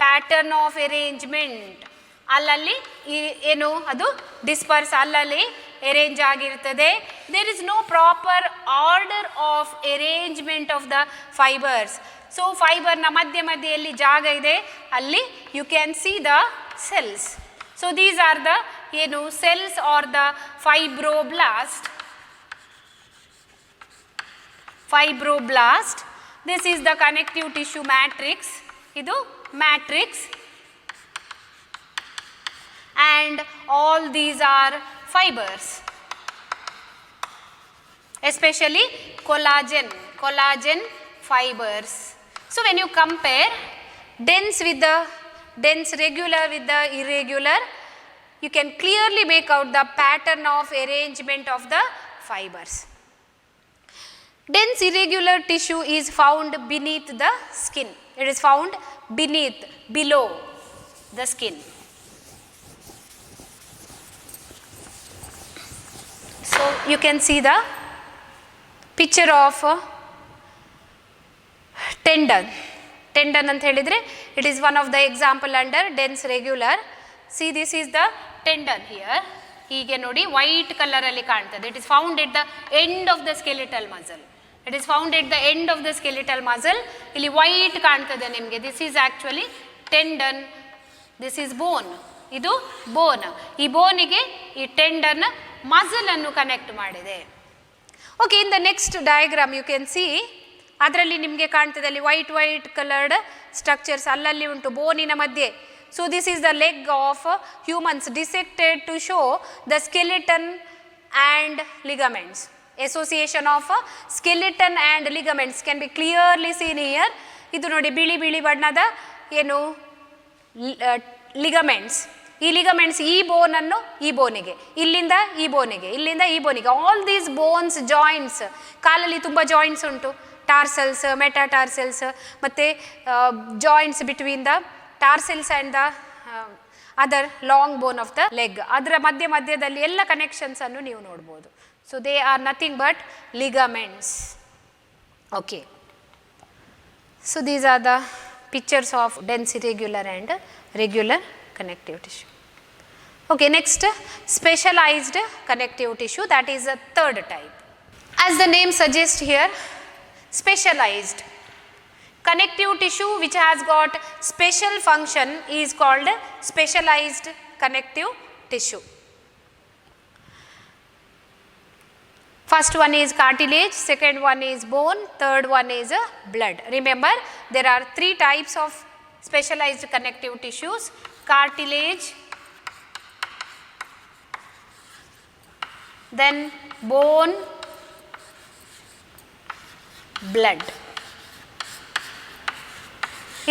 A: pattern of arrangement. ಅಲ್ಲಲ್ಲಿ ಏನು ಅದು disperse ಅಲ್ಲಲ್ಲಿ arrange ಆಗಿರ್ತದೆ. There is no proper order of arrangement of the fibres. So ಫೈಬರ್ನ ಮಧ್ಯೆಯಲ್ಲಿ ಜಾಗ ಇದೆ, ಅಲ್ಲಿ you can see the cells. So these are the ಏನು cells are the fibroblast. Fibroblast, this is the connective tissue matrix, idu matrix, and all these are fibers, especially collagen fibers. So when you compare dense with the dense, regular with the irregular, you can clearly make out the pattern of arrangement of the fibers. Dense irregular tissue is found beneath the skin. It is found below the skin. So you can see the picture of tendon. Tendon ant helidre, it is one of the example under dense regular. See, this is the tendon here. ಹೀಗೆ ನೋಡಿ white ಕಲರಲ್ಲಿ ಕಾಣ್ತದೆ. It is found at the end of the skeletal muscle. It is found at the end of the skeletal muscle. ಇಲ್ಲಿ white ಕಾಣ್ತದೆ ನಿಮಗೆ. This is actually tendon, this is bone. ಇದು bone. ಈ ಬೋನಿಗೆ ಈ ಟೆಂಡನ್ ಮಸಲ್ ಅನ್ನು connect ಮಾಡಿದೆ. Okay, in the next diagram you can see, ಅದರಲ್ಲಿ ನಿಮಗೆ ಕಾಣ್ತದೆ ಅಲ್ಲಿ ವೈಟ್ ಕಲರ್ಡ್ ಸ್ಟ್ರಕ್ಚರ್ಸ್ ಅಲ್ಲಲ್ಲಿ ಉಂಟು ಬೋನಿನ ಮಧ್ಯೆ. So this is the leg of humans dissected to show the skeleton and ligaments. Association of skeleton and ligaments can be clearly seen here. ಇದು ನೋಡಿ ಬಿಳಿ ಬಣ್ಣದ ಏನು ಲಿಗಮೆಂಟ್ಸ್. ಈ ಲಿಗಮೆಂಟ್ಸ್ ಈ ಬೋನನ್ನು ಈ ಬೋನಿಗೆ, ಇಲ್ಲಿಂದ ಈ ಬೋನಿಗೆ, ಇಲ್ಲಿಂದ ಈ ಬೋನಿಗೆ, ಆಲ್ ದೀಸ್ ಬೋನ್ಸ್ ಜಾಯಿಂಟ್ಸ್. ಕಾಲಲ್ಲಿ ತುಂಬ ಜಾಯಿಂಟ್ಸ್ ಉಂಟು, ಟಾರ್ಸಲ್ಸ್, ಮೆಟಾಟಾರ್ಸಲ್ಸ್, ಮತ್ತು joints between the tarsals and the other long bone of the leg. ಅದರ ಮಧ್ಯದಲ್ಲಿ ಎಲ್ಲ ಕನೆಕ್ಷನ್ಸನ್ನು ನೀವು ನೋಡ್ಬೋದು. So they are nothing but ligaments. Okay, so these are the pictures of dense irregular and regular connective tissue. Okay, next specialized connective tissue, that is a third type. As the name suggests here, specialized connective tissue which has got special function is called specialized connective tissue. First one is cartilage, second one is bone, third one is blood. Remember, there are three types of specialized connective tissues: cartilage, then bone, blood.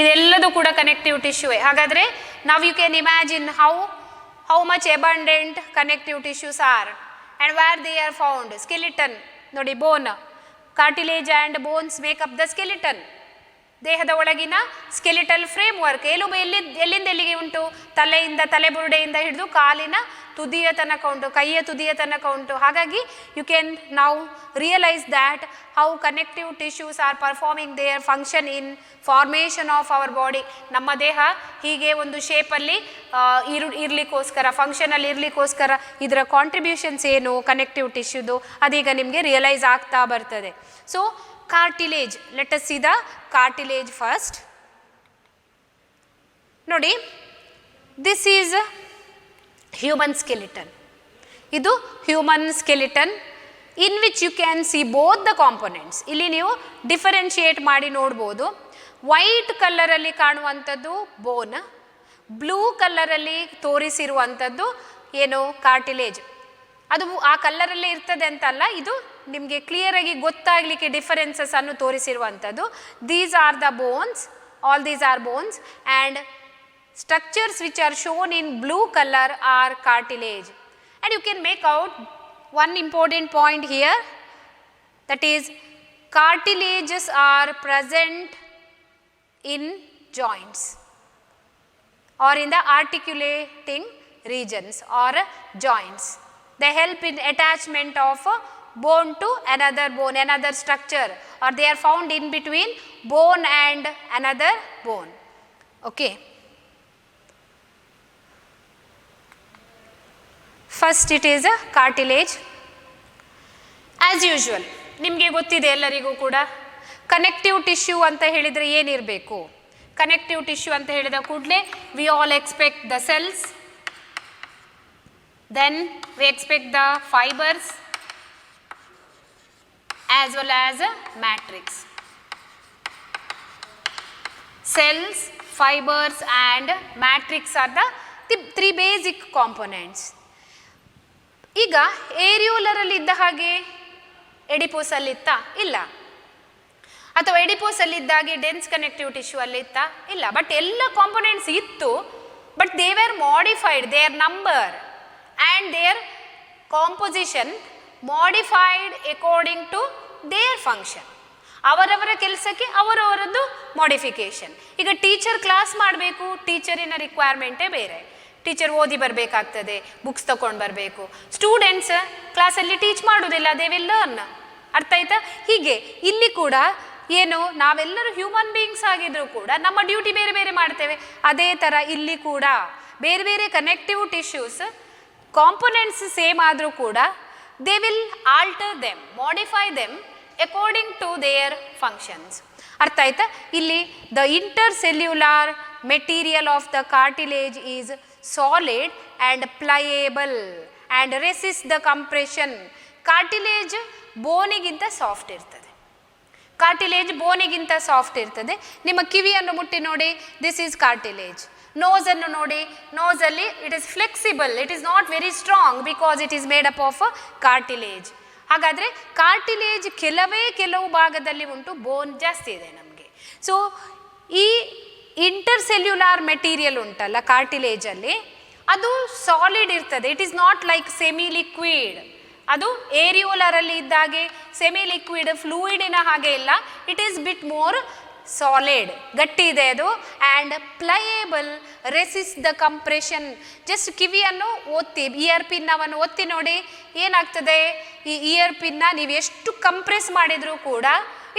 A: ಇದೆಲ್ಲದೂ ಕೂಡ connective ಟಿಶ್ಯೂವೇ. ಹಾಗಾದರೆ ನಾವು you can imagine how much abundant connective tissues are and where they are found. Skeleton ನೋಡಿ, bone, cartilage and bones make up the skeleton. ದೇಹದ ಒಳಗಿನ skeletal frame work. ಎಲುಬು ಎಲ್ಲಿಂದ ಎಲ್ಲಿಗೆ ಉಂಟು? ತಲೆಯಿಂದ, ತಲೆಬುರುಡೆಯಿಂದ ಹಿಡಿದು ಕಾಲಿನ ತುದಿಯ ತನಕ ಉಂಟು, ಕೈಯ ತುದಿಯ ತನಕ ಉಂಟು. ಹಾಗಾಗಿ ಯು ಕ್ಯಾನ್ ನಾವು realise that how connective tissues R performing there function in formation of our body. ನಮ್ಮ ದೇಹ ಹೀಗೆ ಒಂದು ಶೇಪಲ್ಲಿ ಇರಲಿಕ್ಕೋಸ್ಕರ, ಫಂಕ್ಷನಲ್ಲಿ ಇರಲಿಕ್ಕೋಸ್ಕರ ಇದರ ಕಾಂಟ್ರಿಬ್ಯೂಷನ್ಸ್ ಏನು ಕನೆಕ್ಟಿವ್ ಟಿಶ್ಯೂದು, ಅದೀಗ ನಿಮಗೆ ರಿಯಲೈಸ್ ಆಗ್ತಾ ಬರ್ತದೆ. So cartilage, let us see the cartilage first. ನೋಡಿ, this is human skeleton. ಇದು human skeleton in which you can see both the components. ಇಲ್ಲಿ ನೀವು ಡಿಫರೆನ್ಷಿಯೇಟ್ ಮಾಡಿ ನೋಡ್ಬೋದು. ವೈಟ್ ಕಲರಲ್ಲಿ ಕಾಣುವಂಥದ್ದು ಬೋನ್, ಬ್ಲೂ ಕಲರಲ್ಲಿ ತೋರಿಸಿರುವಂಥದ್ದು ಏನು ಕಾರ್ಟಿಲೇಜ್. ಅದು ಆ ಕಲ್ಲರಲ್ಲೇ ಇರ್ತದೆ ಅಂತಲ್ಲ, ಇದು ನಿಮಗೆ ಕ್ಲಿಯರಾಗಿ ಗೊತ್ತಾಗಲಿಕ್ಕೆ ಡಿಫರೆನ್ಸಸ್ ಅನ್ನು ತೋರಿಸಿರುವಂಥದ್ದು. These are the bones, all these are bones, and structures which are shown in blue colour are cartilage. And you can make out one important point here, that is cartilages are present in joints or in the articulating regions or joints. They help in attachment of bone to another bone, another structure, or they are found in between bone and another bone. Okay. First it is a cartilage. As usual ನಿಮಗೆ ಗೊತ್ತಿದೆ ಎಲ್ಲರಿಗೂ ಕೂಡ, connective tissue ಅಂತ ಹೇಳಿದರೆ ಏನಿರಬೇಕು? Connective tissue ಅಂತ ಹೇಳಿದ ಕೂಡಲೇ we all expect the cells, then we expect the fibres as well as a matrix. Cells, fibers and matrix are the three basic components. ಈಗ ಏರಿಯೋಲರ್ ಅಲ್ಲಿ ಇದ್ದ ಹಾಗೆ ಎಡಿಪೋಸ್ ಅಲ್ಲಿ ಇತ್ತ? ಇಲ್ಲ. ಅಥವಾ ಎಡಿಪೋಸ್ ಅಲ್ಲಿ ಇದ್ದಾಗೆ ಡೆನ್ಸ್ ಕನೆಕ್ಟಿವ್ ಟಿಶ್ಯೂ ಅಲ್ಲಿ ಇತ್ತ? ಇಲ್ಲ. ಬಟ್ ಎಲ್ಲ ಕಾಂಪೊನೆಂಟ್ಸ್ ಇತ್ತು, but they were modified, their number and their composition modified according to their function. ಅವರವರ ಕೆಲಸಕ್ಕೆ ಅವರವರದ್ದು ಮಾಡಿಫಿಕೇಶನ್. ಈಗ ಟೀಚರ್ ಕ್ಲಾಸ್ ಮಾಡಬೇಕು, ಟೀಚರಿನ ರಿಕ್ವೈರ್ಮೆಂಟೇ ಬೇರೆ. ಟೀಚರ್ ಓದಿ ಬರಬೇಕಾಗ್ತದೆ, ಬುಕ್ಸ್ ತಗೊಂಡು ಬರಬೇಕು. ಸ್ಟೂಡೆಂಟ್ಸ್ ಕ್ಲಾಸಲ್ಲಿ ಟೀಚ್ ಮಾಡೋದಿಲ್ಲ, ದೇ ವಿಲ್ ಲರ್ನ್. ಅರ್ಥ ಆಯ್ತಾ? ಹೀಗೆ ಇಲ್ಲಿ ಕೂಡ ಏನು, ನಾವೆಲ್ಲರೂ ಹ್ಯೂಮನ್ ಬೀಯಿಂಗ್ಸ್ ಆಗಿದ್ರು ಕೂಡ ನಮ್ಮ ಡ್ಯೂಟಿ ಬೇರೆ ಬೇರೆ ಮಾಡ್ತೇವೆ. ಅದೇ ಥರ ಇಲ್ಲಿ ಕೂಡ ಬೇರೆ ಬೇರೆ ಕನೆಕ್ಟಿವ್ ಟಿಶ್ಯೂಸ್ ಕಾಂಪೊನೆಂಟ್ಸ್ ಸೇಮ್ ಆದರೂ ಕೂಡ they will alter them, modify them according to their functions. ಅರ್ಥ ಆಯ್ತಾ? ಇಲ್ಲಿ the intercellular material of the cartilage is solid and pliable and resist the compression. Cartilage ಬೋನಿಗಿಂತ ಸಾಫ್ಟ್ ಇರ್ತದೆ. ಕಾರ್ಟಿಲೇಜ್ ಬೋನಿಗಿಂತ soft ಇರ್ತದೆ. ನಿಮ್ಮ ಕಿವಿಯನ್ನು ಮುಟ್ಟಿ ನೋಡಿ, ದಿಸ್ ಈಸ್ ಕಾರ್ಟಿಲೇಜ್. ನೋಸನ್ನು ನೋಡಿ, ನೋಸಲ್ಲಿ it is flexible, it is not very strong because it is made up of cartilage. ಹಾಗಾದರೆ ಕಾರ್ಟಿಲೇಜ್ ಕೆಲವು ಭಾಗದಲ್ಲಿ ಉಂಟು, ಬೋನ್ ಜಾಸ್ತಿ ಇದೆ ನಮಗೆ. ಸೊ ಈ ಇಂಟರ್ಸೆಲ್ಯುಲಾರ್ ಮೆಟೀರಿಯಲ್ ಉಂಟಲ್ಲ ಕಾರ್ಟಿಲೇಜಲ್ಲಿ, ಅದು ಸಾಲಿಡ್ ಇರ್ತದೆ. It is not like semi liquid. ಅದು ಏರಿಯೋಲರಲ್ಲಿ ಇದ್ದಾಗೆ ಸೆಮಿ ಲಿಕ್ವಿಡ್ ಫ್ಲೂಯಿಡಿನ ಹಾಗೆ ಇಲ್ಲ. It is bit more solid, ಗಟ್ಟಿ ಇದೆ ಅದು. And pliable, resist the compression. Just ಕಿವಿಯನ್ನು ಒತ್ತಿ, ಇಯರ್ ಪಿನ್ನವನ್ನು ಒತ್ತಿ ನೋಡಿ, ಏನಾಗ್ತದೆ? ಈ ಇಯರ್ ಪಿನ್ನ ನೀವು ಎಷ್ಟು ಕಂಪ್ರೆಸ್ ಮಾಡಿದರೂ ಕೂಡ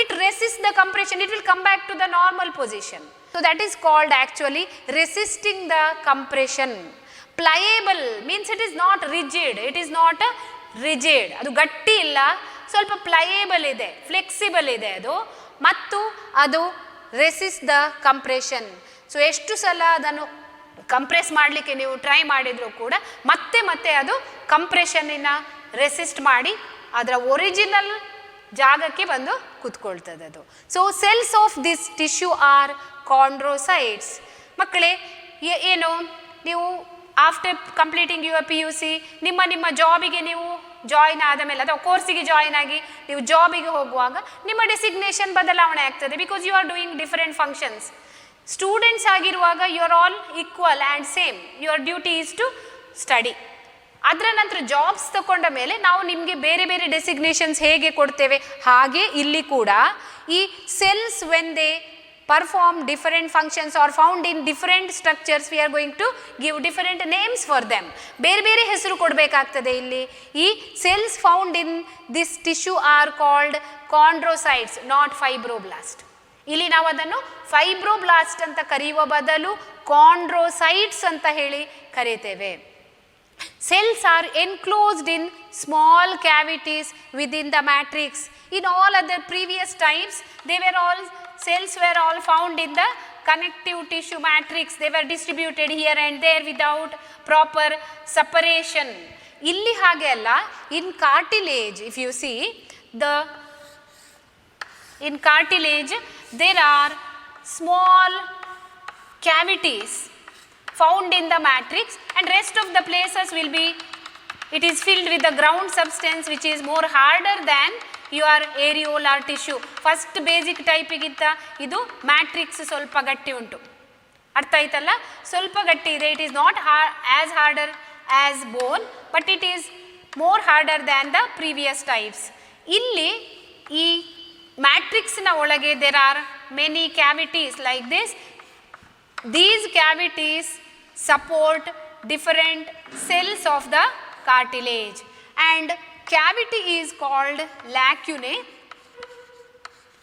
A: it resist the compression, it will come back to the normal position. So that is called actually resisting the compression. Pliable means it is not rigid, it is not rigid, ಅದು ಗಟ್ಟಿ ಇಲ್ಲ, ಸ್ವಲ್ಪ ಪ್ಲಯೇಬಲ್ ಇದೆ, flexible ಇದೆ ಅದು, ಮತ್ತು ಅದು resist the compression. So ಎಷ್ಟು ಸಲ ಅದನ್ನು ಕಂಪ್ರೆಸ್ ಮಾಡಲಿಕ್ಕೆ ನೀವು ಟ್ರೈ ಮಾಡಿದರೂ ಕೂಡ ಮತ್ತೆ ಮತ್ತೆ ಅದು ಕಂಪ್ರೆಷನ್ನಿನ ರೆಸಿಸ್ಟ್ ಮಾಡಿ ಅದರ ಒರಿಜಿನಲ್ ಜಾಗಕ್ಕೆ ಬಂದು ಕೂತ್ಕೊಳ್ತದೆ ಅದು. So cells of this tissue are chondrocytes. ಮಕ್ಕಳೇ, ಏನು ನೀವು ಆಫ್ಟರ್ ಕಂಪ್ಲೀಟಿಂಗ್ ಯುವರ್ PUC ನಿಮ್ಮ ಜಾಬಿಗೆ ನೀವು ಜಾಯಿನ್ ಆದ ಮೇಲೆ ಅಥವಾ ಕೋರ್ಸಿಗೆ ಜಾಯಿನ್ ಆಗಿ ನೀವು ಜಾಬಿಗೆ ಹೋಗುವಾಗ ನಿಮ್ಮ ಡೆಸಿಗ್ನೇಷನ್ ಬದಲಾವಣೆ ಆಗ್ತದೆ. Because you are doing different functions. Students ಆಗಿರುವಾಗ you are all equal and same, your duty is to study. ಅದರ ನಂತರ ಜಾಬ್ಸ್ ತಗೊಂಡ ಮೇಲೆ ನಾವು ನಿಮಗೆ ಬೇರೆ ಬೇರೆ ಡೆಸಿಗ್ನೇಷನ್ಸ್ ಹೇಗೆ ಕೊಡ್ತೇವೆ, ಹಾಗೆ ಇಲ್ಲಿ ಕೂಡ ಈ cells when they perform different functions or found in different structures, we are going to give different names for them. ಬೇರೆ ಬೇರೆ ಹೆಸರು ಕೊಡಬೇಕಾಗ್ತದೆ ಇಲ್ಲಿ. ಈ cells found in this tissue are called chondrocytes, not fibroblast. ಇಲ್ಲಿ ನಾವು ಅದನ್ನು ಫೈಬ್ರೋಬ್ಲಾಸ್ಟ್ ಅಂತ ಕರೆಯುವ ಬದಲು chondrocytes ಅಂತ ಹೇಳಿ ಕರೀತೇವೆ. Cells are enclosed in small cavities within the matrix. In all other previous types, cells were all found in the connective tissue matrix. They were distributed here and there without proper separation. Illi hage alla, in cartilage, if you see, in cartilage there are small cavities found in the matrix, and rest of the places will be, it is filled with the ground substance which is more harder than your areolar tissue. First basic type ಗಿಂತ ಇದು matrix ಸ್ವಲ್ಪ ಗಟ್ಟಿ ಉಂಟು. ಅರ್ಥ ಆಯ್ತಲ್ಲ? ಸ್ವಲ್ಪ ಗಟ್ಟಿ ಇದೆ. It is not as harder as bone, but it is more harder than the previous types. ಇಲ್ಲಿ ಈ ಮ್ಯಾಟ್ರಿಕ್ಸ್ನ ಒಳಗೆ there are many cavities like this. These cavities support different cells of the cartilage, and cavity is called lacunae.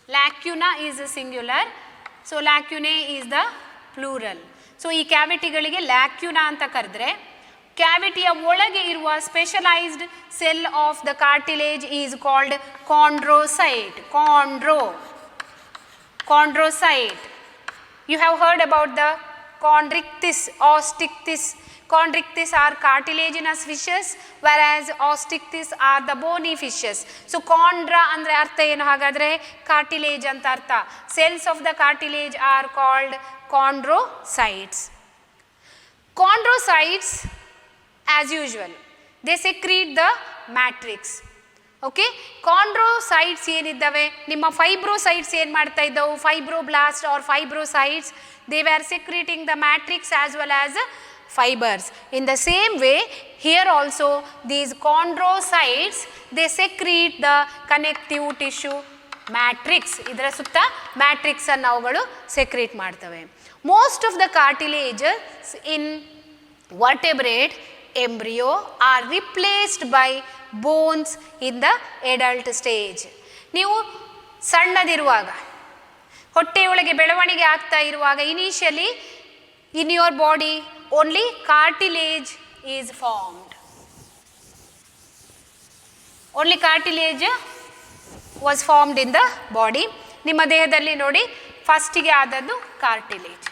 A: Lacuna is singular, so lacunae is the plural. So ಈ ಕ್ಯಾವಿಟಿಗಳಿಗೆ ಲ್ಯಾಕ್ಯುನಾ ಅಂತ ಕರೆದ್ರೆ, ಕ್ಯಾವಿಟಿಯ ಒಳಗೆ ಇರುವ specialised cell of the cartilage is called chondrocyte. Chondrocyte. You have heard about the chondrichthyes, osteichthyes. Chondrichthyes are cartilaginous fishes, whereas osteichthyes are the bony fishes. So chondra andre artha enu hagadre cartilage anta artha. Cells of the cartilage are called chondrocytes. Chondrocytes, as usual, they secrete the matrix. ಓಕೆ, chondrocytes ಏನಿದ್ದಾವೆ, ನಿಮ್ಮ fibrocytes ಏನು ಮಾಡ್ತಾ ಇದ್ದವು, fibroblast or fibrocytes, they are secreting the matrix as well as fibers. In the same way, here also these chondrocytes, they secrete the connective tissue matrix. ಇದರ ಸುತ್ತ matrix ಅನ್ನು ಅವುಗಳು ಸೆಕ್ರೀಟ್ ಮಾಡ್ತವೆ. Most of the cartilages in vertebrate embryo are replaced by bones in the adult stage. ನೀವು ಸಣ್ಣದಿರುವಾಗ, ಹೊಟ್ಟೆಯೊಳಗೆ ಬೆಳವಣಿಗೆ ಆಗ್ತಾ ಇರುವಾಗ, initially in your body only cartilage is formed. Only cartilage was formed in the body. ನಿಮ್ಮ ದೇಹದಲ್ಲಿ ನೋಡಿ ಫಸ್ಟಿಗೆ ಆದದ್ದು cartilage.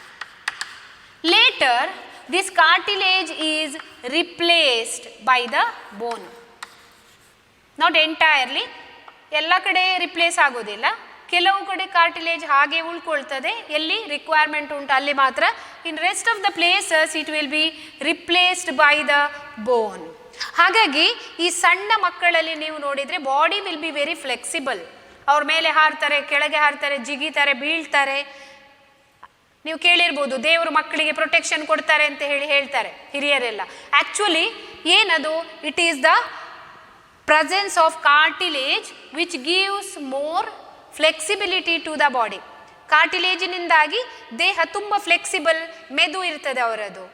A: Later this cartilage is replaced by the bone. Not entirely, ಎಲ್ಲ ಕಡೆ ರಿಪ್ಲೇಸ್ ಆಗೋದಿಲ್ಲ, ಕೆಲವು ಕಡೆ ಕಾರ್ಟಿಲೇಜ್ ಹಾಗೆ ಉಳ್ಕೊಳ್ತದೆ, ಎಲ್ಲಿ ರಿಕ್ವೈರ್ಮೆಂಟ್ ಉಂಟು ಅಲ್ಲಿ ಮಾತ್ರ. In rest of the places it will be replaced by the bone. ಹಾಗಾಗಿ ಈ ಸಣ್ಣ ಮಕ್ಕಳಲ್ಲಿ ನೀವು ನೋಡಿದರೆ body will be very flexible. ಅವ್ರ ಮೇಲೆ ಹಾರ್ತಾರೆ, ಕೆಳಗೆ ಹಾರ್ತಾರೆ, ಜಿಗಿತಾರೆ, ಬೀಳ್ತಾರೆ. ನೀವು ಕೇಳಿರ್ಬೋದು, ದೇವರು ಮಕ್ಕಳಿಗೆ ಪ್ರೊಟೆಕ್ಷನ್ ಕೊಡ್ತಾರೆ ಅಂತ ಹೇಳ್ತಾರೆ ಹಿರಿಯರೆಲ್ಲ. ಆ್ಯಕ್ಚುಲಿ ಏನದು, it is the presence of cartilage which gives more flexibility to the body. ಕಾರ್ಟಿಲೇಜಿನಿಂದಾಗಿ ದೇಹ ತುಂಬ ಫ್ಲೆಕ್ಸಿಬಲ್, ಮೆದು ಇರ್ತದೆ ಅವರದು.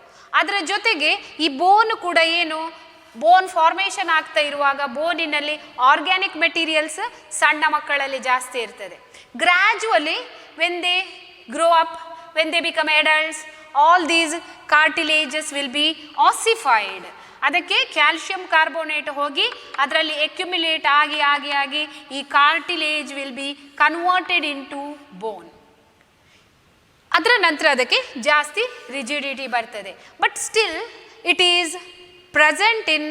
A: ಅದರ ಜೊತೆಗೆ ಈ ಬೋನ್ ಕೂಡ ಏನು, ಬೋನ್ ಫಾರ್ಮೇಷನ್ ಆಗ್ತಾ ಇರುವಾಗ ಬೋನಿನಲ್ಲಿ ಆರ್ಗ್ಯಾನಿಕ್ ಮೆಟೀರಿಯಲ್ಸ್ ಸಣ್ಣ ಮಕ್ಕಳಲ್ಲಿ ಜಾಸ್ತಿ ಇರ್ತದೆ. Gradually when they grow up, when they become adults, all these cartilages will be ossified. ಅದಕ್ಕೆ ಕ್ಯಾಲ್ಶಿಯಂ ಕಾರ್ಬೋನೇಟ್ ಹೋಗಿ ಅದರಲ್ಲಿ ಎಕ್ಯುಮಿಲೇಟ್ ಆಗಿ ಆಗಿ ಆಗಿ ಈ cartilage will be converted into bone. ಅದರ ನಂತರ ಅದಕ್ಕೆ ಜಾಸ್ತಿ ರಿಜಿಡಿಟಿ ಬರ್ತದೆ. But still it is present in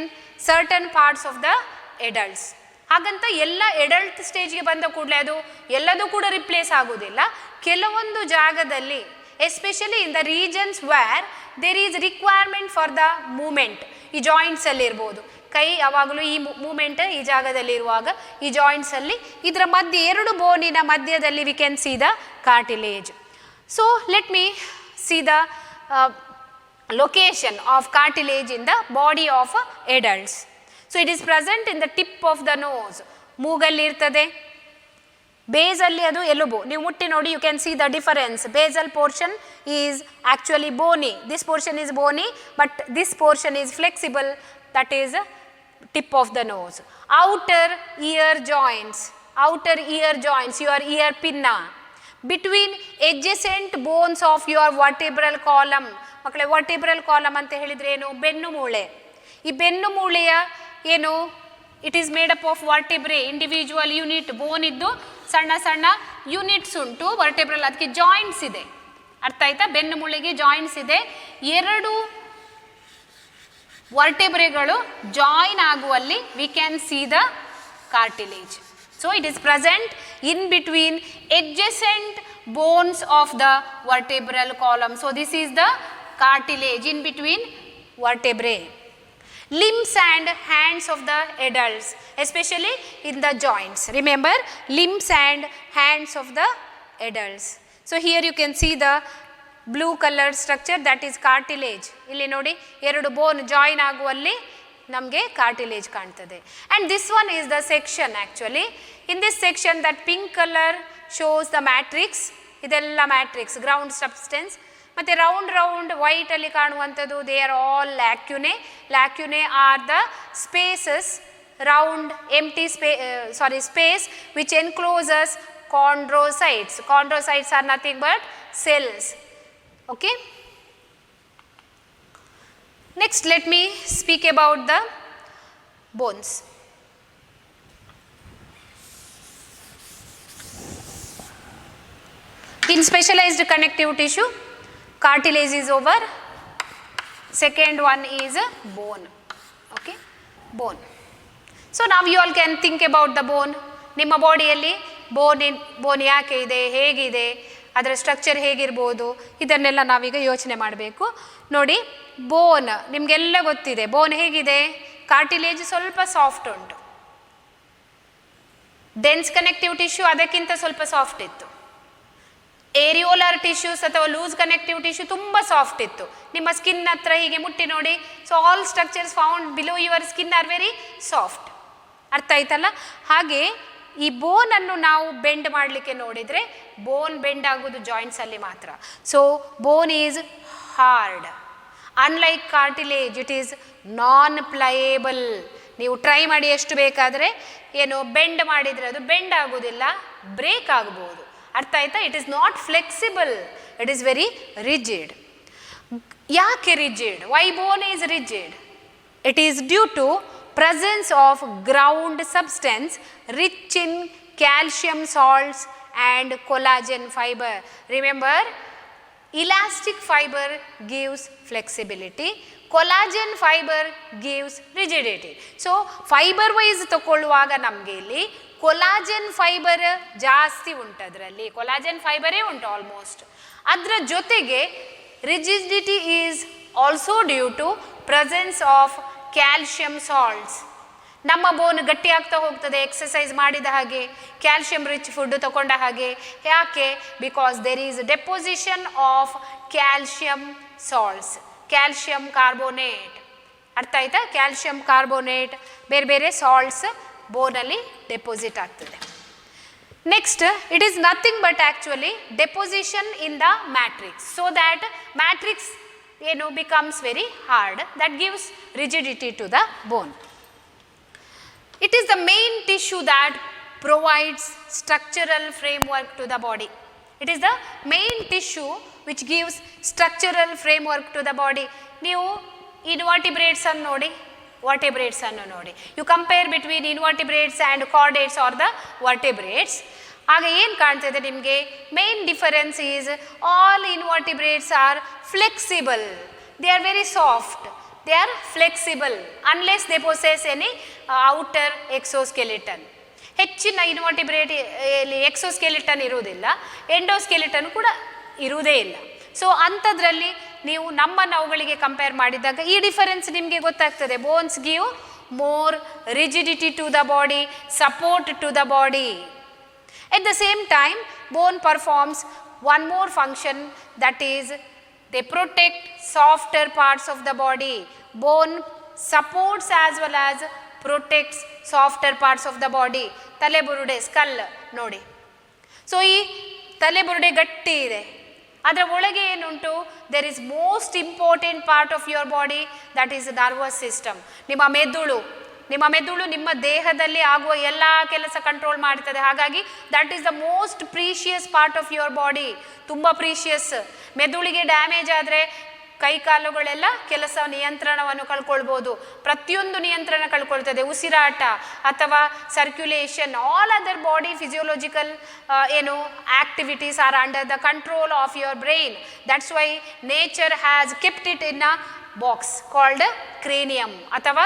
A: certain parts of the adults. ಹಾಗಂತ ಎಲ್ಲ ಎಡಲ್ಟ್ ಸ್ಟೇಜ್ಗೆ ಬಂದ ಕೂಡಲೇ ಅದು ಎಲ್ಲದೂ ಕೂಡ ರಿಪ್ಲೇಸ್ ಆಗೋದಿಲ್ಲ. ಕೆಲವೊಂದು ಜಾಗದಲ್ಲಿ, especially in the regions where there is requirement for the movement, ಈ ಜಾಯಿಂಟ್ಸಲ್ಲಿ ಇರ್ಬೋದು, ಕೈ ಯಾವಾಗಲೂ ಈ ಮೂಮೆಂಟ್ ಈ ಜಾಗದಲ್ಲಿ ಇರುವಾಗ ಈ ಜಾಯಿಂಟ್ಸಲ್ಲಿ ಇದರ ಮಧ್ಯೆ ಎರಡು ಬೋನಿನ ಮಧ್ಯದಲ್ಲಿ we can see the cartilage. So let me see the location of cartilage in the body of adults. So it is present in the tip of the nose, ಮೂಗಲ್ಲಿ ಇರ್ತದೆ. ಬೇಸಲ್ಲಿ ಅದು ಎಲುಬು, ನೀವು ಮುಟ್ಟಿ ನೋಡಿ, you can see the difference. Basal portion is actually bony, this portion is bony, but this portion is flexible, that is tip of the nose. Outer ear joints, your year pin, between adjacent bones of your vertebral column. ಮಕ್ಕಳೇ, vertebral column ಅಂತ ಹೇಳಿದರೆ ಏನು, ಬೆನ್ನು ಮೂಳೆ. ಈ ಬೆನ್ನು ಮೂಳೆಯ ಏನು, it is made up of vertebrae, individual unit, bone ಇದ್ದು ಸಣ್ಣ ಸಣ್ಣ ಯೂನಿಟ್ಸ್ ಉಂಟು ವರ್ಟೆಬ್ರಲ್, ಅದಕ್ಕೆ ಜಾಯಿಂಟ್ಸ್ ಇದೆ. ಅರ್ಥ ಆಯ್ತಾ, ಬೆನ್ನು ಮೂಳೆಗೆ ಜಾಯಿಂಟ್ಸ್ ಇದೆ. ಎರಡು ವರ್ಟೆಬ್ರೆಗಳು ಜಾಯಿನ್ ಆಗುವಲ್ಲಿ we can see the cartilage. So it is present in between adjacent bones of the vertebral column. So this is the cartilage in between vertebrae. Limbs and hands of the adults, especially in the joints. Remember, limbs and hands of the adults. So here you can see the blue colored structure, that is cartilage. Illi nodi ಎರಡು ಬೋನ್ join ಆಗುವಲ್ಲಿ ನಮಗೆ cartilage ಕಾಣ್ತದೆ. And this one is the section actually. In this section that pink color shows the matrix. ಇದೆಲ್ಲ matrix, ground substance. ಮತ್ತು round ವೈಟಲ್ಲಿ ಕಾಣುವಂಥದ್ದು they are all lacunae. Lacunae are the spaces round empty space which encloses chondrocytes. Chondrocytes are nothing but cells. Okay. Next, let me speak about the bones. In specialized connective tissue, cartilage is over. Second one is bone. Okay, bone. So now you all can think about the bone. ನಿಮ್ಮ ಬಾಡಿಯಲ್ಲಿ ಬೋನ್ ಯಾಕೆ ಇದೆ, ಹೇಗಿದೆ, ಅದರ structure ಹೇಗಿರ್ಬೋದು, ಇದನ್ನೆಲ್ಲ ನಾವೀಗ ಯೋಚನೆ ಮಾಡಬೇಕು. ನೋಡಿ, ಬೋನ್ ನಿಮಗೆಲ್ಲ ಗೊತ್ತಿದೆ. ಬೋನ್ ಹೇಗಿದೆ? ಕಾರ್ಟಿಲೇಜ್ ಸ್ವಲ್ಪ ಸಾಫ್ಟ್ ಉಂಟು. ಡೆನ್ಸ್ ಕನೆಕ್ಟಿವ್ ಟಿಶ್ಯೂ ಅದಕ್ಕಿಂತ ಸ್ವಲ್ಪ ಸಾಫ್ಟ್ ಇತ್ತು. ಏರಿಯೋಲಾರ್ ಟಿಶ್ಯೂಸ್ ಅಥವಾ ಲೂಸ್ ಕನೆಕ್ಟಿವ್ ಟಿಶ್ಯೂ ತುಂಬ ಸಾಫ್ಟ್ ಇತ್ತು. ನಿಮ್ಮ ಸ್ಕಿನ್ ಹತ್ರ ಹೀಗೆ ಮುಟ್ಟಿ ನೋಡಿ. So all structures found below your skin R very soft. ಅರ್ಥ ಆಯ್ತಲ್ಲ? ಹಾಗೆ ಈ ಬೋನನ್ನು ನಾವು ಬೆಂಡ್ ಮಾಡಲಿಕ್ಕೆ ನೋಡಿದರೆ ಬೋನ್ ಬೆಂಡ್ ಆಗೋದು ಜಾಯಿಂಟ್ಸಲ್ಲಿ ಮಾತ್ರ. So bone is hard. Unlike cartilage it is non pliable. ನೀವು ಟ್ರೈ ಮಾಡಿ ಎಷ್ಟು ಬೇಕಾದರೆ ಏನು ಬೆಂಡ್ ಮಾಡಿದರೆ ಅದು ಬೆಂಡ್ ಆಗೋದಿಲ್ಲ, ಬ್ರೇಕ್ ಆಗ್ಬೋದು. ಅರ್ಥ ಆಯ್ತಾ? It is not flexible, it is very rigid. ಯಾಕೆ rigid? Why bone is rigid? It is due to presence of ground substance rich in calcium salts and collagen fiber. Remember, elastic fiber gives flexibility, collagen fiber gives rigidity. So fiber wise ತಗೊಳ್ಳುವಾಗ ನಮಗೆ ಇಲ್ಲಿ collagen fibre ಜಾಸ್ತಿ ಉಂಟು. ಅದರಲ್ಲಿ collagen ಫೈಬರೇ ಉಂಟು almost. ಅದರ ಜೊತೆಗೆ rigidity is also due to presence of calcium salts. ನಮ್ಮ ಬೋನ್ ಗಟ್ಟಿ ಆಗ್ತಾ ಹೋಗ್ತದೆ ಎಕ್ಸಸೈಸ್ ಮಾಡಿದ ಹಾಗೆ, ಕ್ಯಾಲ್ಶಿಯಂ ರಿಚ್ ಫುಡ್ ತಗೊಂಡ ಹಾಗೆ. ಯಾಕೆ? Because there is deposition of calcium salts, calcium carbonate. ಅರ್ಥ ಆಯ್ತಾ? ಕ್ಯಾಲ್ಶಿಯಂ ಕಾರ್ಬೋನೇಟ್, ಬೇರೆ ಬೇರೆ ಸಾಲ್ಟ್ಸ್ ಬೋನಲ್ಲಿ ಡೆಪೋಸಿಟ್ ಆಗ್ತದೆ. Next, it is nothing but actually deposition in the matrix, so that matrix ಏನು becomes very hard, that gives rigidity to the bone. It is the main tissue that provides structural framework to the body. It is the main tissue which gives structural framework to the body. ನೀವು invertebrates ಅನ್ನು ನೋಡಿ, vertebrates ಅನ್ನು ನೋಡಿ. You compare between invertebrates and chordates or the vertebrates. ಆಗ ಏನು ಕಾಣ್ತದೆ ನಿಮಗೆ? Main difference is all invertebrates are flexible, they are very soft, they are flexible unless they possess any outer exoskeleton. ಹೆಚ್ಚಿನ invertebrate exoskeleton ಇರುವುದಿಲ್ಲ, endoskeleton ಕೂಡ ಇರುವುದೇ ಇಲ್ಲ. So ಅಂಥದ್ರಲ್ಲಿ ನೀವು ನಮ್ಮನ್ನು ಅವುಗಳಿಗೆ ಕಂಪೇರ್ ಮಾಡಿದಾಗ ಈ ಡಿಫರೆನ್ಸ್ ನಿಮಗೆ ಗೊತ್ತಾಗ್ತದೆ. Bones give more rigidity to the body, support to the body. At the same time, bone performs one more function, that is they protect softer parts of the body. Bone supports as well as protects softer parts of the body. ತಲೆಬುರುಡೆ, skull ನೋಡಿ. ಸೊ ಈ ತಲೆಬುರುಡೆ ಗಟ್ಟಿ ಇದೆ, ಅದರ ಒಳಗೆ ಏನುಂಟು? There is most important part of your body, that is nervous system. ನಿಮ್ಮ ಮೆದುಳು ನಿಮ್ಮ ದೇಹದಲ್ಲಿ ಆಗುವ ಎಲ್ಲ ಕೆಲಸ ಕಂಟ್ರೋಲ್ ಮಾಡ್ತದೆ. ಹಾಗಾಗಿ that is the most precious part of your body. ತುಂಬ ಪ್ರೀಷಿಯಸ್. ಮೆದುಳಿಗೆ ಡ್ಯಾಮೇಜ್ ಆದರೆ ಕೈಕಾಲುಗಳೆಲ್ಲ ಕೆಲಸ ನಿಯಂತ್ರಣವನ್ನು ಕಳ್ಕೊಳ್ಬೋದು. ಪ್ರತಿಯೊಂದು ನಿಯಂತ್ರಣ ಕಳ್ಕೊಳ್ತದೆ. ಉಸಿರಾಟ ಅಥವಾ ಸರ್ಕ್ಯುಲೇಷನ್, ಆಲ್ ಅದರ್ ಬಾಡಿ ಫಿಸಿಯೋಲಜಿಕಲ್ ಏನು activities are under the control of your brain. That's why nature has kept it in a box called cranium ಅಥವಾ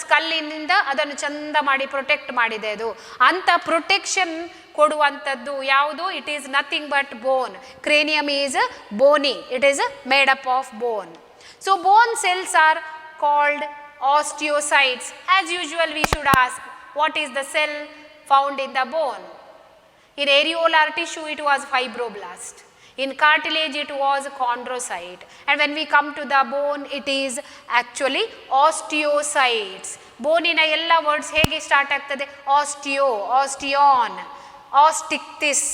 A: ಸ್ಕಲ್ಲಿನಿಂದ ಅದನ್ನು ಚಂದ ಮಾಡಿ ಪ್ರೊಟೆಕ್ಟ್ ಮಾಡಿದೆ ಅದು. ಅಂಥ ಪ್ರೊಟೆಕ್ಷನ್ ಕೊಡುವಂಥದ್ದು ಯಾವುದು? It is nothing but bone. Cranium is bony, it is made up of bone. So bone cells are called osteocytes. As usual we should ask, what is the cell found in the bone? In areolar tissue it was fibroblast. In cartilage it was chondrocyte, and when we come to the bone it is actually osteocytes. ಬೋನಿನ ಎಲ್ಲ words ಹೇಗೆ start ಆಗ್ತದೆ? Osteo, osteon, osteichthyes.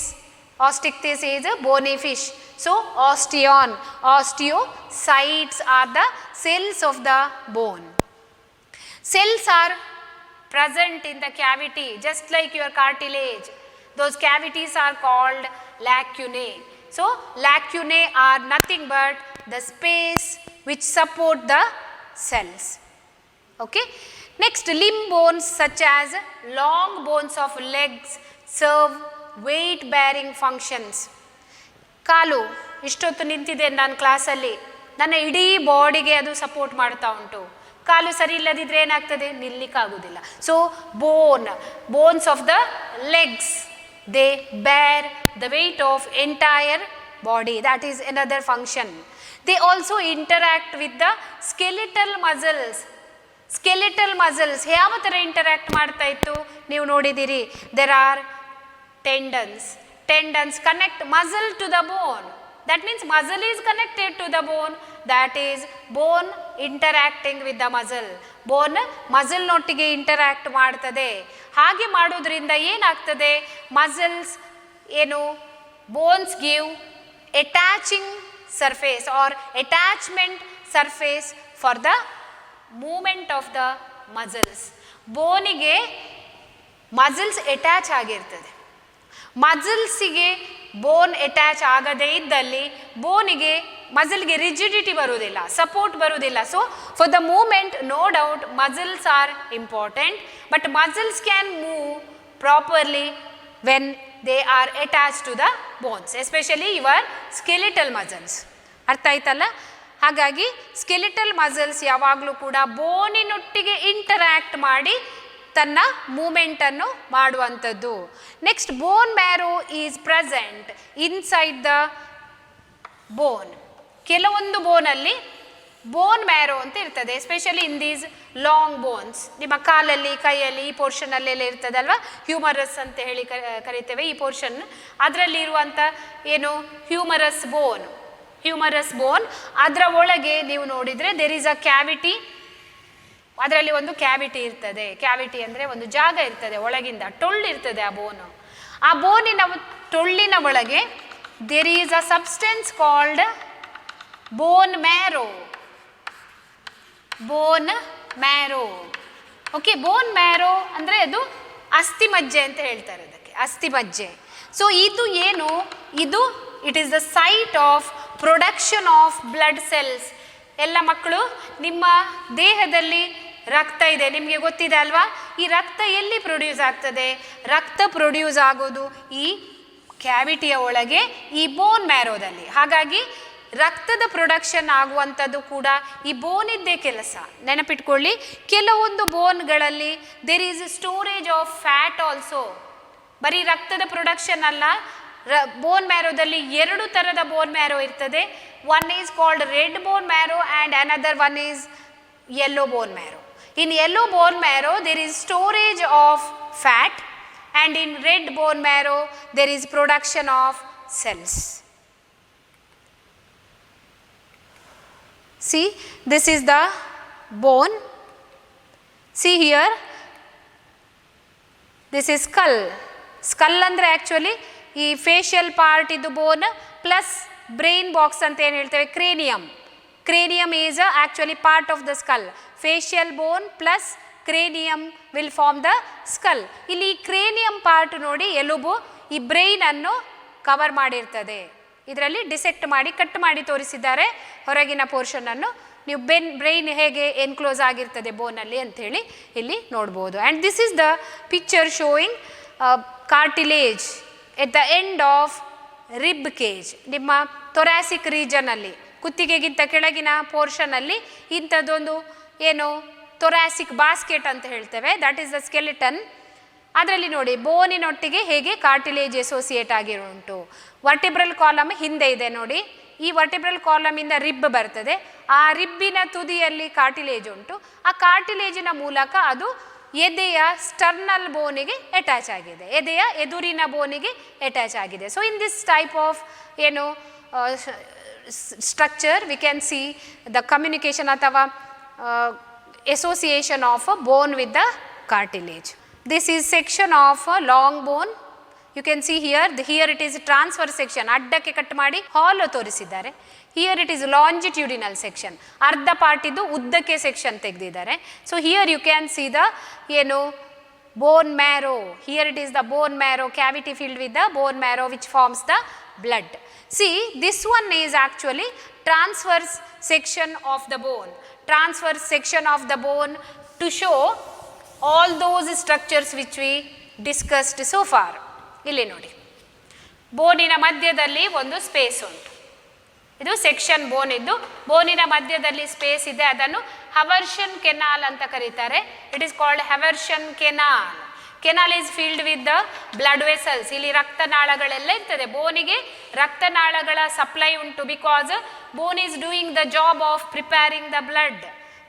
A: Osteichthyes is bony fish. So osteon, osteocytes are the cells of the bone. Cells are present in the cavity just like your cartilage. Those cavities are called lacunae. So lacunae are nothing but the space which support the cells. Okay. Next, limb bones such as long bones of legs serve weight bearing functions. ಕಾಲು ಇಷ್ಟೊತ್ತು ನಿಂತಿದೆ ನಾನು ಕ್ಲಾಸಲ್ಲಿ, ನನ್ನ ಇಡೀ ಬಾಡಿಗೆ ಅದು support ಮಾಡ್ತಾ ಉಂಟು. ಕಾಲು ಸರಿ ಇಲ್ಲದಿದ್ದರೆ ಏನಾಗ್ತದೆ, ನಿಲ್ಲಿಕ್ಕಾಗೋದಿಲ್ಲ. So bones of the legs, they bear the weight of entire body, that is another function. They also interact with the skeletal muscles. Skeletal muscles ಯಾವ ಥರ ಇಂಟರ್ಯಾಕ್ಟ್ ಮಾಡ್ತಾ ಇತ್ತು ನೀವು ನೋಡಿದ್ದೀರಿ. there are tendons connect muscle to the bone. That means muscle is connected to the bone, that is bone interacting with the muscle. bone muscle ನೊಟ್ಟಿಗೆ interact ಮಾಡ್ತದೆ. ಹಾಗೆ ಮಾಡೋದ್ರಿಂದ ಏನಾಗ್ತದೆ, muscles ಏನು bones give attaching surface or attachment surface for the movement of the muscles. ಬೋನಿಗೆ muscles attach ಆಗಿರ್ತದೆ. ಮಸಲ್ಸಿಗೆ bone attach ಆಗದೇ ಇದ್ದಲ್ಲಿ ಬೋನಿಗೆ ಮಸಲ್ಗೆ ರಿಜಿಡಿಟಿ ಬರುವುದಿಲ್ಲ, ಸಪೋರ್ಟ್ ಬರುವುದಿಲ್ಲ. So for the movement no doubt muscles are important, but muscles can move properly when they are attached to the bones, especially your skeletal muscles. ಅರ್ಥ ಆಯ್ತಲ್ಲ? ಹಾಗಾಗಿ ಸ್ಕೆಲಿಟಲ್ ಮಸಲ್ಸ್ ಯಾವಾಗಲೂ ಕೂಡ ಬೋನಿನೊಟ್ಟಿಗೆ ಇಂಟರ್ಯಾಕ್ಟ್ ಮಾಡಿ ತನ್ನ ಮೂಮೆಂಟನ್ನು ಮಾಡುವಂಥದ್ದು. Next, bone marrow is present inside the bone. ಕೆಲವೊಂದು ಬೋನಲ್ಲಿ bone marrow ಅಂತ ಇರ್ತದೆ, especially in these long bones. ನಿಮ್ಮ ಕಾಲಲ್ಲಿ, ಕೈಯಲ್ಲಿ, ಈ ಪೋರ್ಷನಲ್ಲೆಲ್ಲ ಇರ್ತದಲ್ವ, ಹ್ಯೂಮರಸ್ ಅಂತ ಹೇಳಿ ಕರಿತೇವೆ ಈ ಪೋರ್ಷನ್. ಅದರಲ್ಲಿ ಇರುವಂಥ ಏನು ಹ್ಯೂಮರಸ್ ಬೋನ್, ಅದರ ಒಳಗೆ ನೀವು ನೋಡಿದರೆ ದೇರ್ ಈಸ್ ಅ ಕ್ಯಾವಿಟಿ. ಅದರಲ್ಲಿ ಒಂದು ಕ್ಯಾವಿಟಿ ಇರ್ತದೆ. ಕ್ಯಾವಿಟಿ ಅಂದರೆ ಒಂದು ಜಾಗ ಇರ್ತದೆ, ಒಳಗಿಂದ ಟೊಳ್ಳಿರ್ತದೆ ಆ ಬೋನು. ಆ ಬೋನಿನ ಟೊಳ್ಳಿನ ಒಳಗೆ there is a substance called bone marrow. Okay, bone marrow ಅಂದರೆ ಅದು ಅಸ್ಥಿಮಜ್ಜೆ ಅಂತ ಹೇಳ್ತಾರೆ ಅದಕ್ಕೆ, ಅಸ್ಥಿಮಜ್ಜೆ. ಸೊ ಇದು ಏನು, ಇದು it is the site of production of blood cells. ಎಲ್ಲ ಮಕ್ಕಳು, ನಿಮ್ಮ ದೇಹದಲ್ಲಿ ರಕ್ತ ಇದೆ, ನಿಮಗೆ ಗೊತ್ತಿದೆ ಅಲ್ವಾ? ಈ ರಕ್ತ ಎಲ್ಲಿ ಪ್ರೊಡ್ಯೂಸ್ ಆಗ್ತದೆ? ರಕ್ತ ಪ್ರೊಡ್ಯೂಸ್ ಆಗೋದು ಈ ಕ್ಯಾವಿಟಿಯ ಒಳಗೆ, ಈ ಬೋನ್ ಮ್ಯಾರೋದಲ್ಲಿ. ಹಾಗಾಗಿ ರಕ್ತದ ಪ್ರೊಡಕ್ಷನ್ ಆಗುವಂಥದ್ದು ಕೂಡ ಈ ಬೋನಿದ್ದೇ ಕೆಲಸ. ನೆನಪಿಟ್ಕೊಳ್ಳಿ, ಕೆಲವೊಂದು ಬೋನ್ಗಳಲ್ಲಿ there is storage of fat also. ಬರೀ ರಕ್ತದ ಪ್ರೊಡಕ್ಷನ್ ಅಲ್ಲ, ಬೋನ್ ಮ್ಯಾರೋದಲ್ಲಿ ಎರಡು ಥರದ ಬೋನ್ ಮ್ಯಾರೋ ಇರ್ತದೆ. One is called red bone marrow and another one is yellow bone marrow. In yellow bone marrow there is storage of fat and in red bone marrow there is production of cells. See, this is the bone. See here, this is skull. Skull ಅಂದರೆ actually ಈ facial part ಇದು bone plus brain box ಅಂತ ಏನು ಹೇಳ್ತೇವೆ, cranium. Cranium is actually part of the skull. Facial bone plus cranium will form the skull. ಇಲ್ಲಿ cranium part ನೋಡಿ, ಎಲುಬು ಈ ಬ್ರೈನನ್ನು ಕವರ್ ಮಾಡಿರ್ತದೆ. ಇದರಲ್ಲಿ ಡಿಸೆಕ್ಟ್ ಮಾಡಿ, ಕಟ್ ಮಾಡಿ ತೋರಿಸಿದ್ದಾರೆ ಹೊರಗಿನ ಪೋರ್ಷನನ್ನು. ನೀವು ಬ್ರೈನ್ ಹೇಗೆ ಎನ್ಕ್ಲೋಸ್ ಆಗಿರ್ತದೆ ಬೋನಲ್ಲಿ ಅಂಥೇಳಿ ಇಲ್ಲಿ ನೋಡ್ಬೋದು. And this is the picture showing cartilage at the end of rib cage. ನಿಮ್ಮ ಥೊರಾಸಿಕ್ ರೀಜನಲ್ಲಿ, ಕುತ್ತಿಗೆಗಿಂತ ಕೆಳಗಿನ ಪೋರ್ಷನಲ್ಲಿ ಇಂಥದ್ದೊಂದು ಏನು ಥೊರಾಸಿಕ್ ಬಾಸ್ಕೆಟ್ ಅಂತ ಹೇಳ್ತೇವೆ, ದಟ್ ಈಸ್ ದ ಸ್ಕೆಲಿಟನ್. ಅದರಲ್ಲಿ ನೋಡಿ ಬೋನಿನೊಟ್ಟಿಗೆ ಹೇಗೆ ಕಾರ್ಟಿಲೇಜ್ ಅಸೋಸಿಯೇಟ್ ಆಗಿರುಂಟು. ವರ್ಟಿಬ್ರಲ್ ಕಾಲಮ್ ಹಿಂದೆ ಇದೆ ನೋಡಿ, ಈ ವರ್ಟಿಬ್ರಲ್ ಕಾಲಮಿಂದ ರಿಬ್ ಬರ್ತದೆ, ಆ ರಿಬ್ಬಿನ ತುದಿಯಲ್ಲಿ ಕಾರ್ಟಿಲೇಜ್ ಉಂಟು. ಆ ಕಾರ್ಟಿಲೇಜಿನ ಮೂಲಕ ಅದು ಎದೆಯ ಸ್ಟರ್ನಲ್ ಬೋನಿಗೆ ಅಟ್ಯಾಚ್ ಆಗಿದೆ, ಎದೆಯ ಎದುರಿನ ಬೋನಿಗೆ ಅಟ್ಯಾಚ್ ಆಗಿದೆ. So in this type of ಏನು structure we can see the communication ಅಥವಾ association of a bone with the cartilage. This is section of a long bone. You can see here, here it is transfer section. ಅಡ್ಡಕ್ಕೆ cut ಮಾಡಿ ಹಾಲು ತೋರಿಸಿದ್ದಾರೆ. Here it is longitudinal section. ಅರ್ಧ part ಇದು ಉದ್ದಕ್ಕೆ section ತೆಗೆದಿದ್ದಾರೆ. So here you can see the ಏನು bone marrow. Here it is the bone marrow, cavity filled with the bone marrow which forms the blood. See, this one is actually transverse section of the bone. Transverse section of the bone to show all those structures which we discussed so far. ಇಲ್ಲಿ ನೋಡಿ, ಬೋನಿನ ಮಧ್ಯದಲ್ಲಿ ಒಂದು space ಉಂಟು. ಇದು section ಬೋನ್ ಇದ್ದು, ಬೋನಿನ ಮಧ್ಯದಲ್ಲಿ space ಇದೆ, ಅದನ್ನು ಹವರ್ಷನ್ ಕೆನಾಲ್ ಅಂತ ಕರೀತಾರೆ. It is called Haversian canal. Canal is filled with the blood vessels. ಇಲ್ಲಿ ರಕ್ತನಾಳಗಳೆಲ್ಲ ಇರ್ತದೆ. ಬೋನಿಗೆ ರಕ್ತನಾಳಗಳ ಸಪ್ಲೈ ಉಂಟು. Because bone is doing the job of preparing the blood.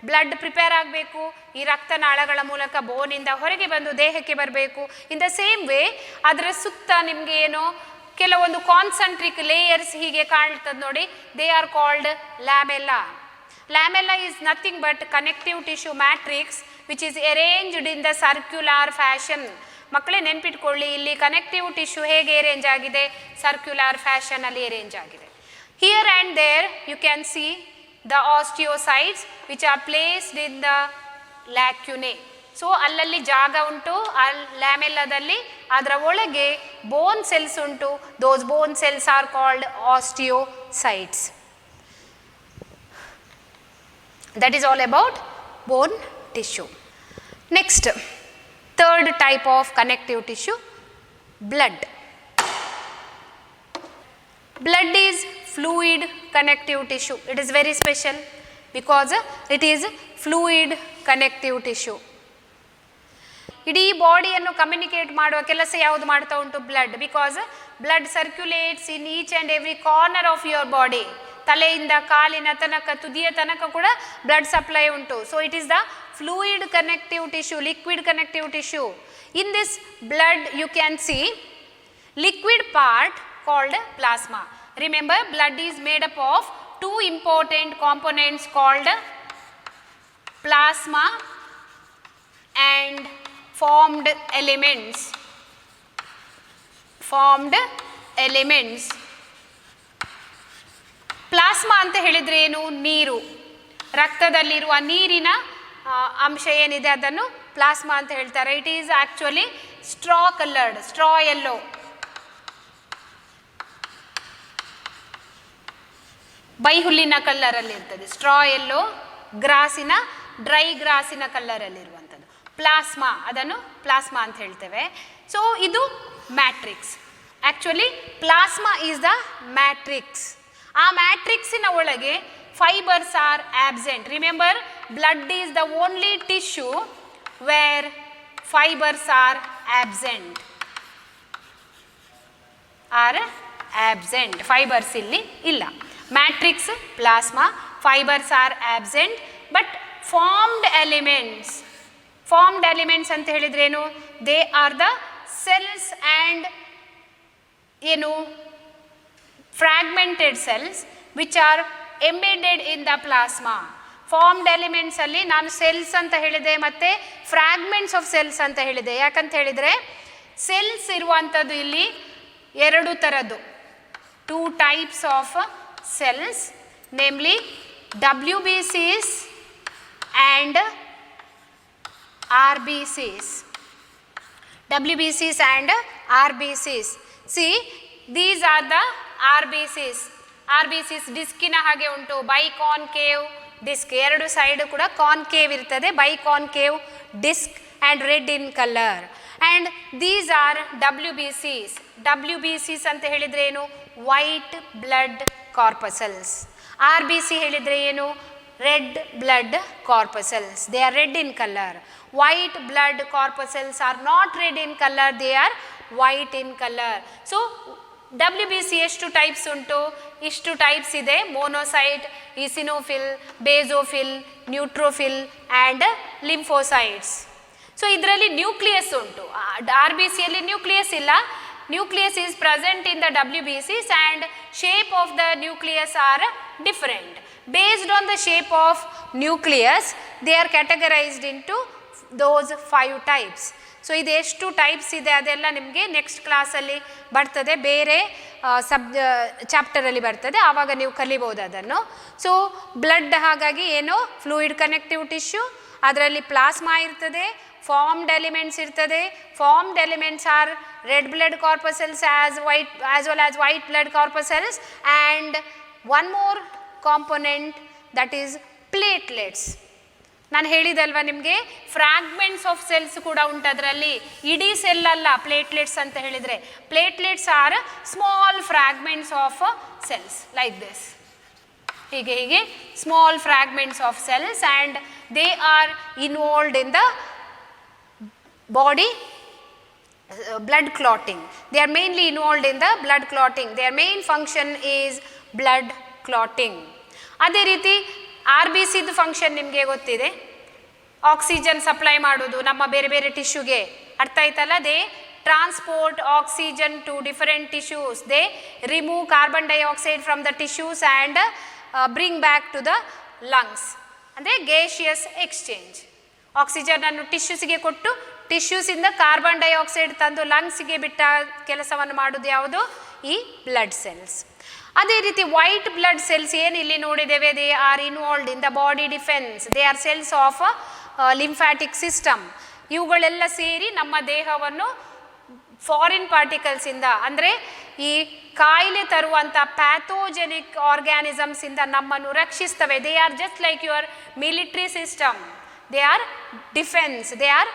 A: Blood prepare ಆಗಬೇಕು, ಈ ರಕ್ತನಾಳಗಳ ಮೂಲಕ ಬೋನಿಂದ ಹೊರಗೆ ಬಂದು ದೇಹಕ್ಕೆ ಬರಬೇಕು. ಇನ್ ದ ಸೇಮ್ ವೇ ಅದರ ಸುತ್ತ ನಿಮಗೆ ಏನು ಕೆಲವೊಂದು ಕಾನ್ಸಂಟ್ರಿಕ್ ಲೇಯರ್ಸ್ ಹೀಗೆ ಕಾಣ್ತದೆ ನೋಡಿ. They are called lamella. Lamella is nothing but connective tissue matrix which is arranged in the circular fashion. ಮಕ್ಕಳೇ ನೆನ್ಪಿಟ್ಕೊಳ್ಳಿ, ಇಲ್ಲಿ ಕನೆಕ್ಟಿವ್ ಟಿಶ್ಯೂ ಹೇಗೆ ಅರೇಂಜ್ ಆಗಿದೆ? ಸರ್ಕ್ಯುಲಾರ್ ಫ್ಯಾಷನ್ ಅಲ್ಲಿ ಅರೇಂಜ್ ಆಗಿದೆ. Here and there you can see the osteocytes which are placed in the lacunae. So ಅಲ್ಲಲ್ಲಿ ಜಾಗ ಉಂಟು ಆ ಲ್ಯಾಮೆಲ್ಲಾದಲ್ಲಿ, ಅದರ ಒಳಗೆ ಬೋನ್ ಸೆಲ್ಸ್ ಉಂಟು. Those bone cells are called osteocytes. That is all about bone tissue. Next, third type of connective tissue, blood. Blood is fluid connective tissue. It is very special because it is fluid connective tissue. ಇಡೀ ಬಾಡಿಯನ್ನು communicate ಮಾಡುವ ಕೆಲಸ ಯಾವುದು ಮಾಡ್ತಾ ಉಂಟು? Blood. Because blood circulates in each and every corner of your body. ತಲೆಯಿಂದ ಕಾಲಿನ ತನಕ, ತುದಿಯ ತನಕ ಕೂಡ ಬ್ಲಡ್ ಸಪ್ಲೈ ಉಂಟು. So it is the fluid connective tissue, liquid connective tissue. In this blood you can see liquid part called plasma. Remember, blood is made up of two important components called plasma and formed elements. Plasma ಅಂತ ಹೇಳಿದರೆ ಏನು? ನೀರು. ರಕ್ತದಲ್ಲಿರುವ ನೀರಿನ ಅಂಶ ಏನಿದೆ ಅದನ್ನು plasma ಅಂತ ಹೇಳ್ತಾರೆ. It is actually straw coloured, straw yellow. ಬೈಹುಲ್ಲಿನ ಕಲ್ಲರಲ್ಲಿ ಇರ್ತದೆ. ಸ್ಟ್ರಾ ಯೆಲ್ಲೋ, ಗ್ರಾಸಿನ, ಡ್ರೈ ಗ್ರಾಸಿನ ಕಲ್ಲರಲ್ಲಿರುವಂಥದ್ದು ಪ್ಲಾಸ್ಮಾ. ಅದನ್ನು ಪ್ಲಾಸ್ಮಾ ಅಂತ ಹೇಳ್ತೇವೆ. ಸೊ ಇದು matrix. Actually plasma is the matrix. ಆ ಮ್ಯಾಟ್ರಿಕ್ಸಿನ ಒಳಗೆ fibres are absent. Remember, blood is the only tissue where fibres are absent. Fibres ಇಲ್ಲಿ ಇಲ್ಲ. Matrix, plasma, fibres are absent. But formed elements. Formed elements ಅಂತ ಹೇಳಿದ್ರೇನು? They are the cells and ಏನು fragmented cells which R embedded in the plasma. Formed elements ಅಲ್ಲಿ ನಾನು cells ಅಂತ ಹೇಳಿದೆ ಮತ್ತು ಫ್ರಾಗ್ಮೆಂಟ್ಸ್ ಆಫ್ ಸೆಲ್ಸ್ ಅಂತ ಹೇಳಿದೆ. ಯಾಕಂತ ಹೇಳಿದರೆ ಸೆಲ್ಸ್ ಇರುವಂಥದ್ದು ಇಲ್ಲಿ ಎರಡು ಥರದ್ದು, two types of cells, namely WBCs and RBCs. WBCs and RBCs. See, these are the RBCs. RBCs ಡಿಸ್ಕಿನ ಹಾಗೆ ಉಂಟು. ಬೈಕಾನ್ಕೇವ್ ಡಿಸ್ಕ್, ಎರಡು ಸೈಡ್ ಕೂಡ ಕಾನ್ಕೇವ್ ಇರ್ತದೆ. Biconcave disc and red in colour. And these are WBCs. WBCs ಅಂತ ಹೇಳಿದರೆ ಏನು? White blood corpuscles. RBC ಹೇಳಿದರೆ ಏನು? Red blood corpuscles. They are red in colour. White blood corpuscles are not red in colour, they are white in colour. So WBC ಎಷ್ಟು types ಉಂಟು? ಇಷ್ಟು types ಇದೆ. Monocyte, eosinophil, basophil, neutrophil and lymphocytes. So ಇದರಲ್ಲಿ nucleus ಉಂಟು. RBCಯಲ್ಲಿ nucleus ಇಲ್ಲ. Nucleus is present in the WBCs and shape of the nucleus are different. Based on the shape of nucleus, they are categorized into those 5 types. So ಇದು ಎಷ್ಟು types ಇದೆ ಅದೆಲ್ಲ ನಿಮಗೆ next ಕ್ಲಾಸಲ್ಲಿ ಬರ್ತದೆ, ಬೇರೆ ಚಾಪ್ಟರಲ್ಲಿ ಬರ್ತದೆ, ಆವಾಗ ನೀವು ಕಲಿಬೋದು ಅದನ್ನು. ಸೊ ಬ್ಲಡ್ ಹಾಗಾಗಿ ಏನು? Fluid connective tissue. ಅದರಲ್ಲಿ ಪ್ಲಾಸ್ಮಾ ಇರ್ತದೆ, ಫಾರ್ಮ್ಡ್ ಎಲಿಮೆಂಟ್ಸ್ ಇರ್ತದೆ. Formed elements are red blood corpuscles as well as white blood corpuscles, and one more component that is platelets. ನಾನು ಹೇಳಿದಲ್ವ ನಿಮಗೆ ಫ್ರಾಗ್ಮೆಂಟ್ಸ್ ಆಫ್ ಸೆಲ್ಸ್ ಕೂಡ ಉಂಟು ಅದರಲ್ಲಿ, ಇಡೀ ಸೆಲ್ ಅಲ್ಲ ಪ್ಲೇಟ್ಲೆಟ್ಸ್ ಅಂತ ಹೇಳಿದರೆ. Platelets are small fragments of cells like this. ಹೀಗೆ ಹೀಗೆ small fragments of cells and they are involved in the body blood clotting. They are mainly involved in the blood clotting. Their main function is blood clotting. ಅದೇ ರೀತಿ R B ಸಿದು function ನಿಮಗೆ ಗೊತ್ತಿದೆ, oxygen supply ಮಾಡೋದು ನಮ್ಮ ಬೇರೆ ಬೇರೆ ಟಿಶ್ಯೂಗೆ, ಅರ್ಥ ಆಯ್ತಲ್ಲ. They transport oxygen to different tissues, they remove carbon dioxide from the tissues and bring back to the lungs, ಅಂದರೆ ಗೇಷಿಯಸ್ ಎಕ್ಸ್ಚೇಂಜ್. ಆಕ್ಸಿಜನನ್ನು ಟಿಶ್ಯೂಸಿಗೆ ಕೊಟ್ಟು ಟಿಶ್ಯೂಸಿಂದ ಕಾರ್ಬನ್ ಡೈಆಕ್ಸೈಡ್ ತಂದು ಲಂಗ್ಸಿಗೆ ಬಿಟ್ಟ ಕೆಲಸವನ್ನು ಮಾಡೋದು ಯಾವುದು? ಈ ಬ್ಲಡ್ ಸೆಲ್ಸ್. ಅದೇ ರೀತಿ ವೈಟ್ ಬ್ಲಡ್ ಸೆಲ್ಸ್ ಏನು ಇಲ್ಲಿ ನೋಡಿದ್ದೇವೆ, they are involved in the body defence, they are cells of lymphatic system. ಇವುಗಳೆಲ್ಲ ಸೇರಿ ನಮ್ಮ ದೇಹವನ್ನು ಫಾರಿನ್ ಪಾರ್ಟಿಕಲ್ಸಿಂದ, ಅಂದರೆ ಈ ಕಾಯಿಲೆ ತರುವಂಥ ಪ್ಯಾಥೋಜೆನಿಕ್ ಆರ್ಗ್ಯಾನಿಸಮ್ಸಿಂದ ನಮ್ಮನ್ನು ರಕ್ಷಿಸ್ತವೆ. They are just like your military system, they are defence, they are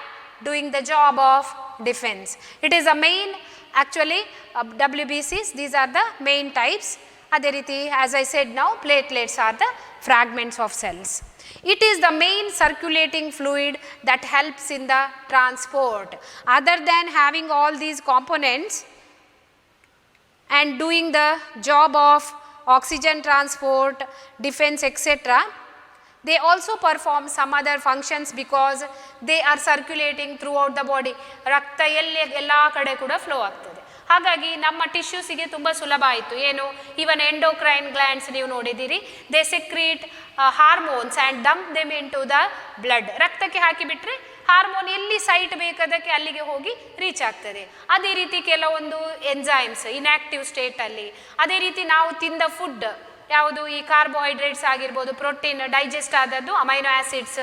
A: doing the job of defense. It is a main actually WBCs, these are the main types. Adhe riti as I said now, platelets are the fragments of cells. It is the main circulating fluid that helps in the transport. Other than having all these components and doing the job of oxygen transport, defense, etc., they also perform some other functions because they are circulating throughout the body. ರಕ್ತ ಎಲ್ಲ ಕಡೆ ಕೂಡ flow ಆಗ್ತದೆ. ಹಾಗಾಗಿ ನಮ್ಮ ಟಿಶ್ಯೂಸಿಗೆ ತುಂಬ ಸುಲಭ ಆಯಿತು. ಏನು, ಇವನ್ ಎಂಡೋಕ್ರೈನ್ ಗ್ಲ್ಯಾಂಡ್ಸ್ ನೀವು ನೋಡಿದ್ದೀರಿ, they secrete hormones and dump them into the blood. ರಕ್ತಕ್ಕೆ ಹಾಕಿಬಿಟ್ರೆ ಹಾರ್ಮೋನ್ ಎಲ್ಲಿ ಸೈಟ್ ಬೇಕಾದಕ್ಕೆ ಅಲ್ಲಿಗೆ ಹೋಗಿ ರೀಚ್ ಆಗ್ತದೆ. ಅದೇ ರೀತಿ ಕೆಲವೊಂದು ಎಂಜೈಮ್ಸ್ ಇನ್ಆಕ್ಟಿವ್ ಸ್ಟೇಟಲ್ಲಿ, ಅದೇ ರೀತಿ ನಾವು ತಿಂದ ಫುಡ್ ಯಾವುದು, ಈ ಕಾರ್ಬೋಹೈಡ್ರೇಟ್ಸ್ ಆಗಿರ್ಬೋದು, ಪ್ರೋಟೀನ್ ಡೈಜೆಸ್ಟ್ ಆದದ್ದು, ಅಮೈನೋ ಆ್ಯಸಿಡ್ಸ್,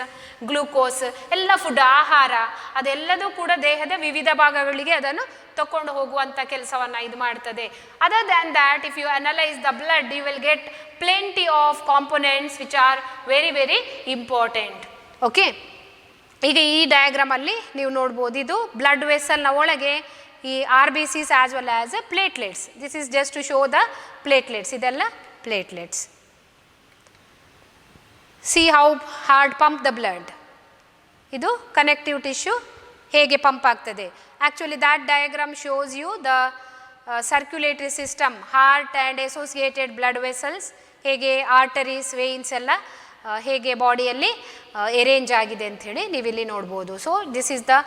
A: ಗ್ಲೂಕೋಸ್ ಎಲ್ಲ ಫುಡ್ ಆಹಾರ, ಅದೆಲ್ಲದೂ ಕೂಡ ದೇಹದ ವಿವಿಧ ಭಾಗಗಳಿಗೆ ಅದನ್ನು ತಗೊಂಡು ಹೋಗುವಂಥ ಕೆಲಸವನ್ನು ಇದು ಮಾಡ್ತದೆ. Other than that, if you analyse the blood you will get plenty of components which are very very important. Okay, ಈಗ ಈ ಡಯಾಗ್ರಾಮಲ್ಲಿ ನೀವು ನೋಡ್ಬೋದು, ಇದು ಬ್ಲಡ್ ವೆಸಲ್ನ ಒಳಗೆ ಈ R B Cs as well as platelets. This is just to show the platelets, ಇದೆಲ್ಲ platelets. See how hard pump the blood. ಇದು ಕನೆಕ್ಟಿವ್ ಟಿಶ್ಯೂ ಹೇಗೆ ಪಂಪ್ ಆಗ್ತದೆ. Actually that diagram shows you the circulatory system, heart and associated blood vessels, ಹೇಗೆ arteries, veins ಎಲ್ಲ ಹೇಗೆ ಬಾಡಿಯಲ್ಲಿ arrange ಆಗಿದೆ ಅಂಥೇಳಿ ನೀವಿಲ್ಲಿ ನೋಡ್ಬೋದು. So this is the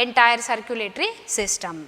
A: entire circulatory system.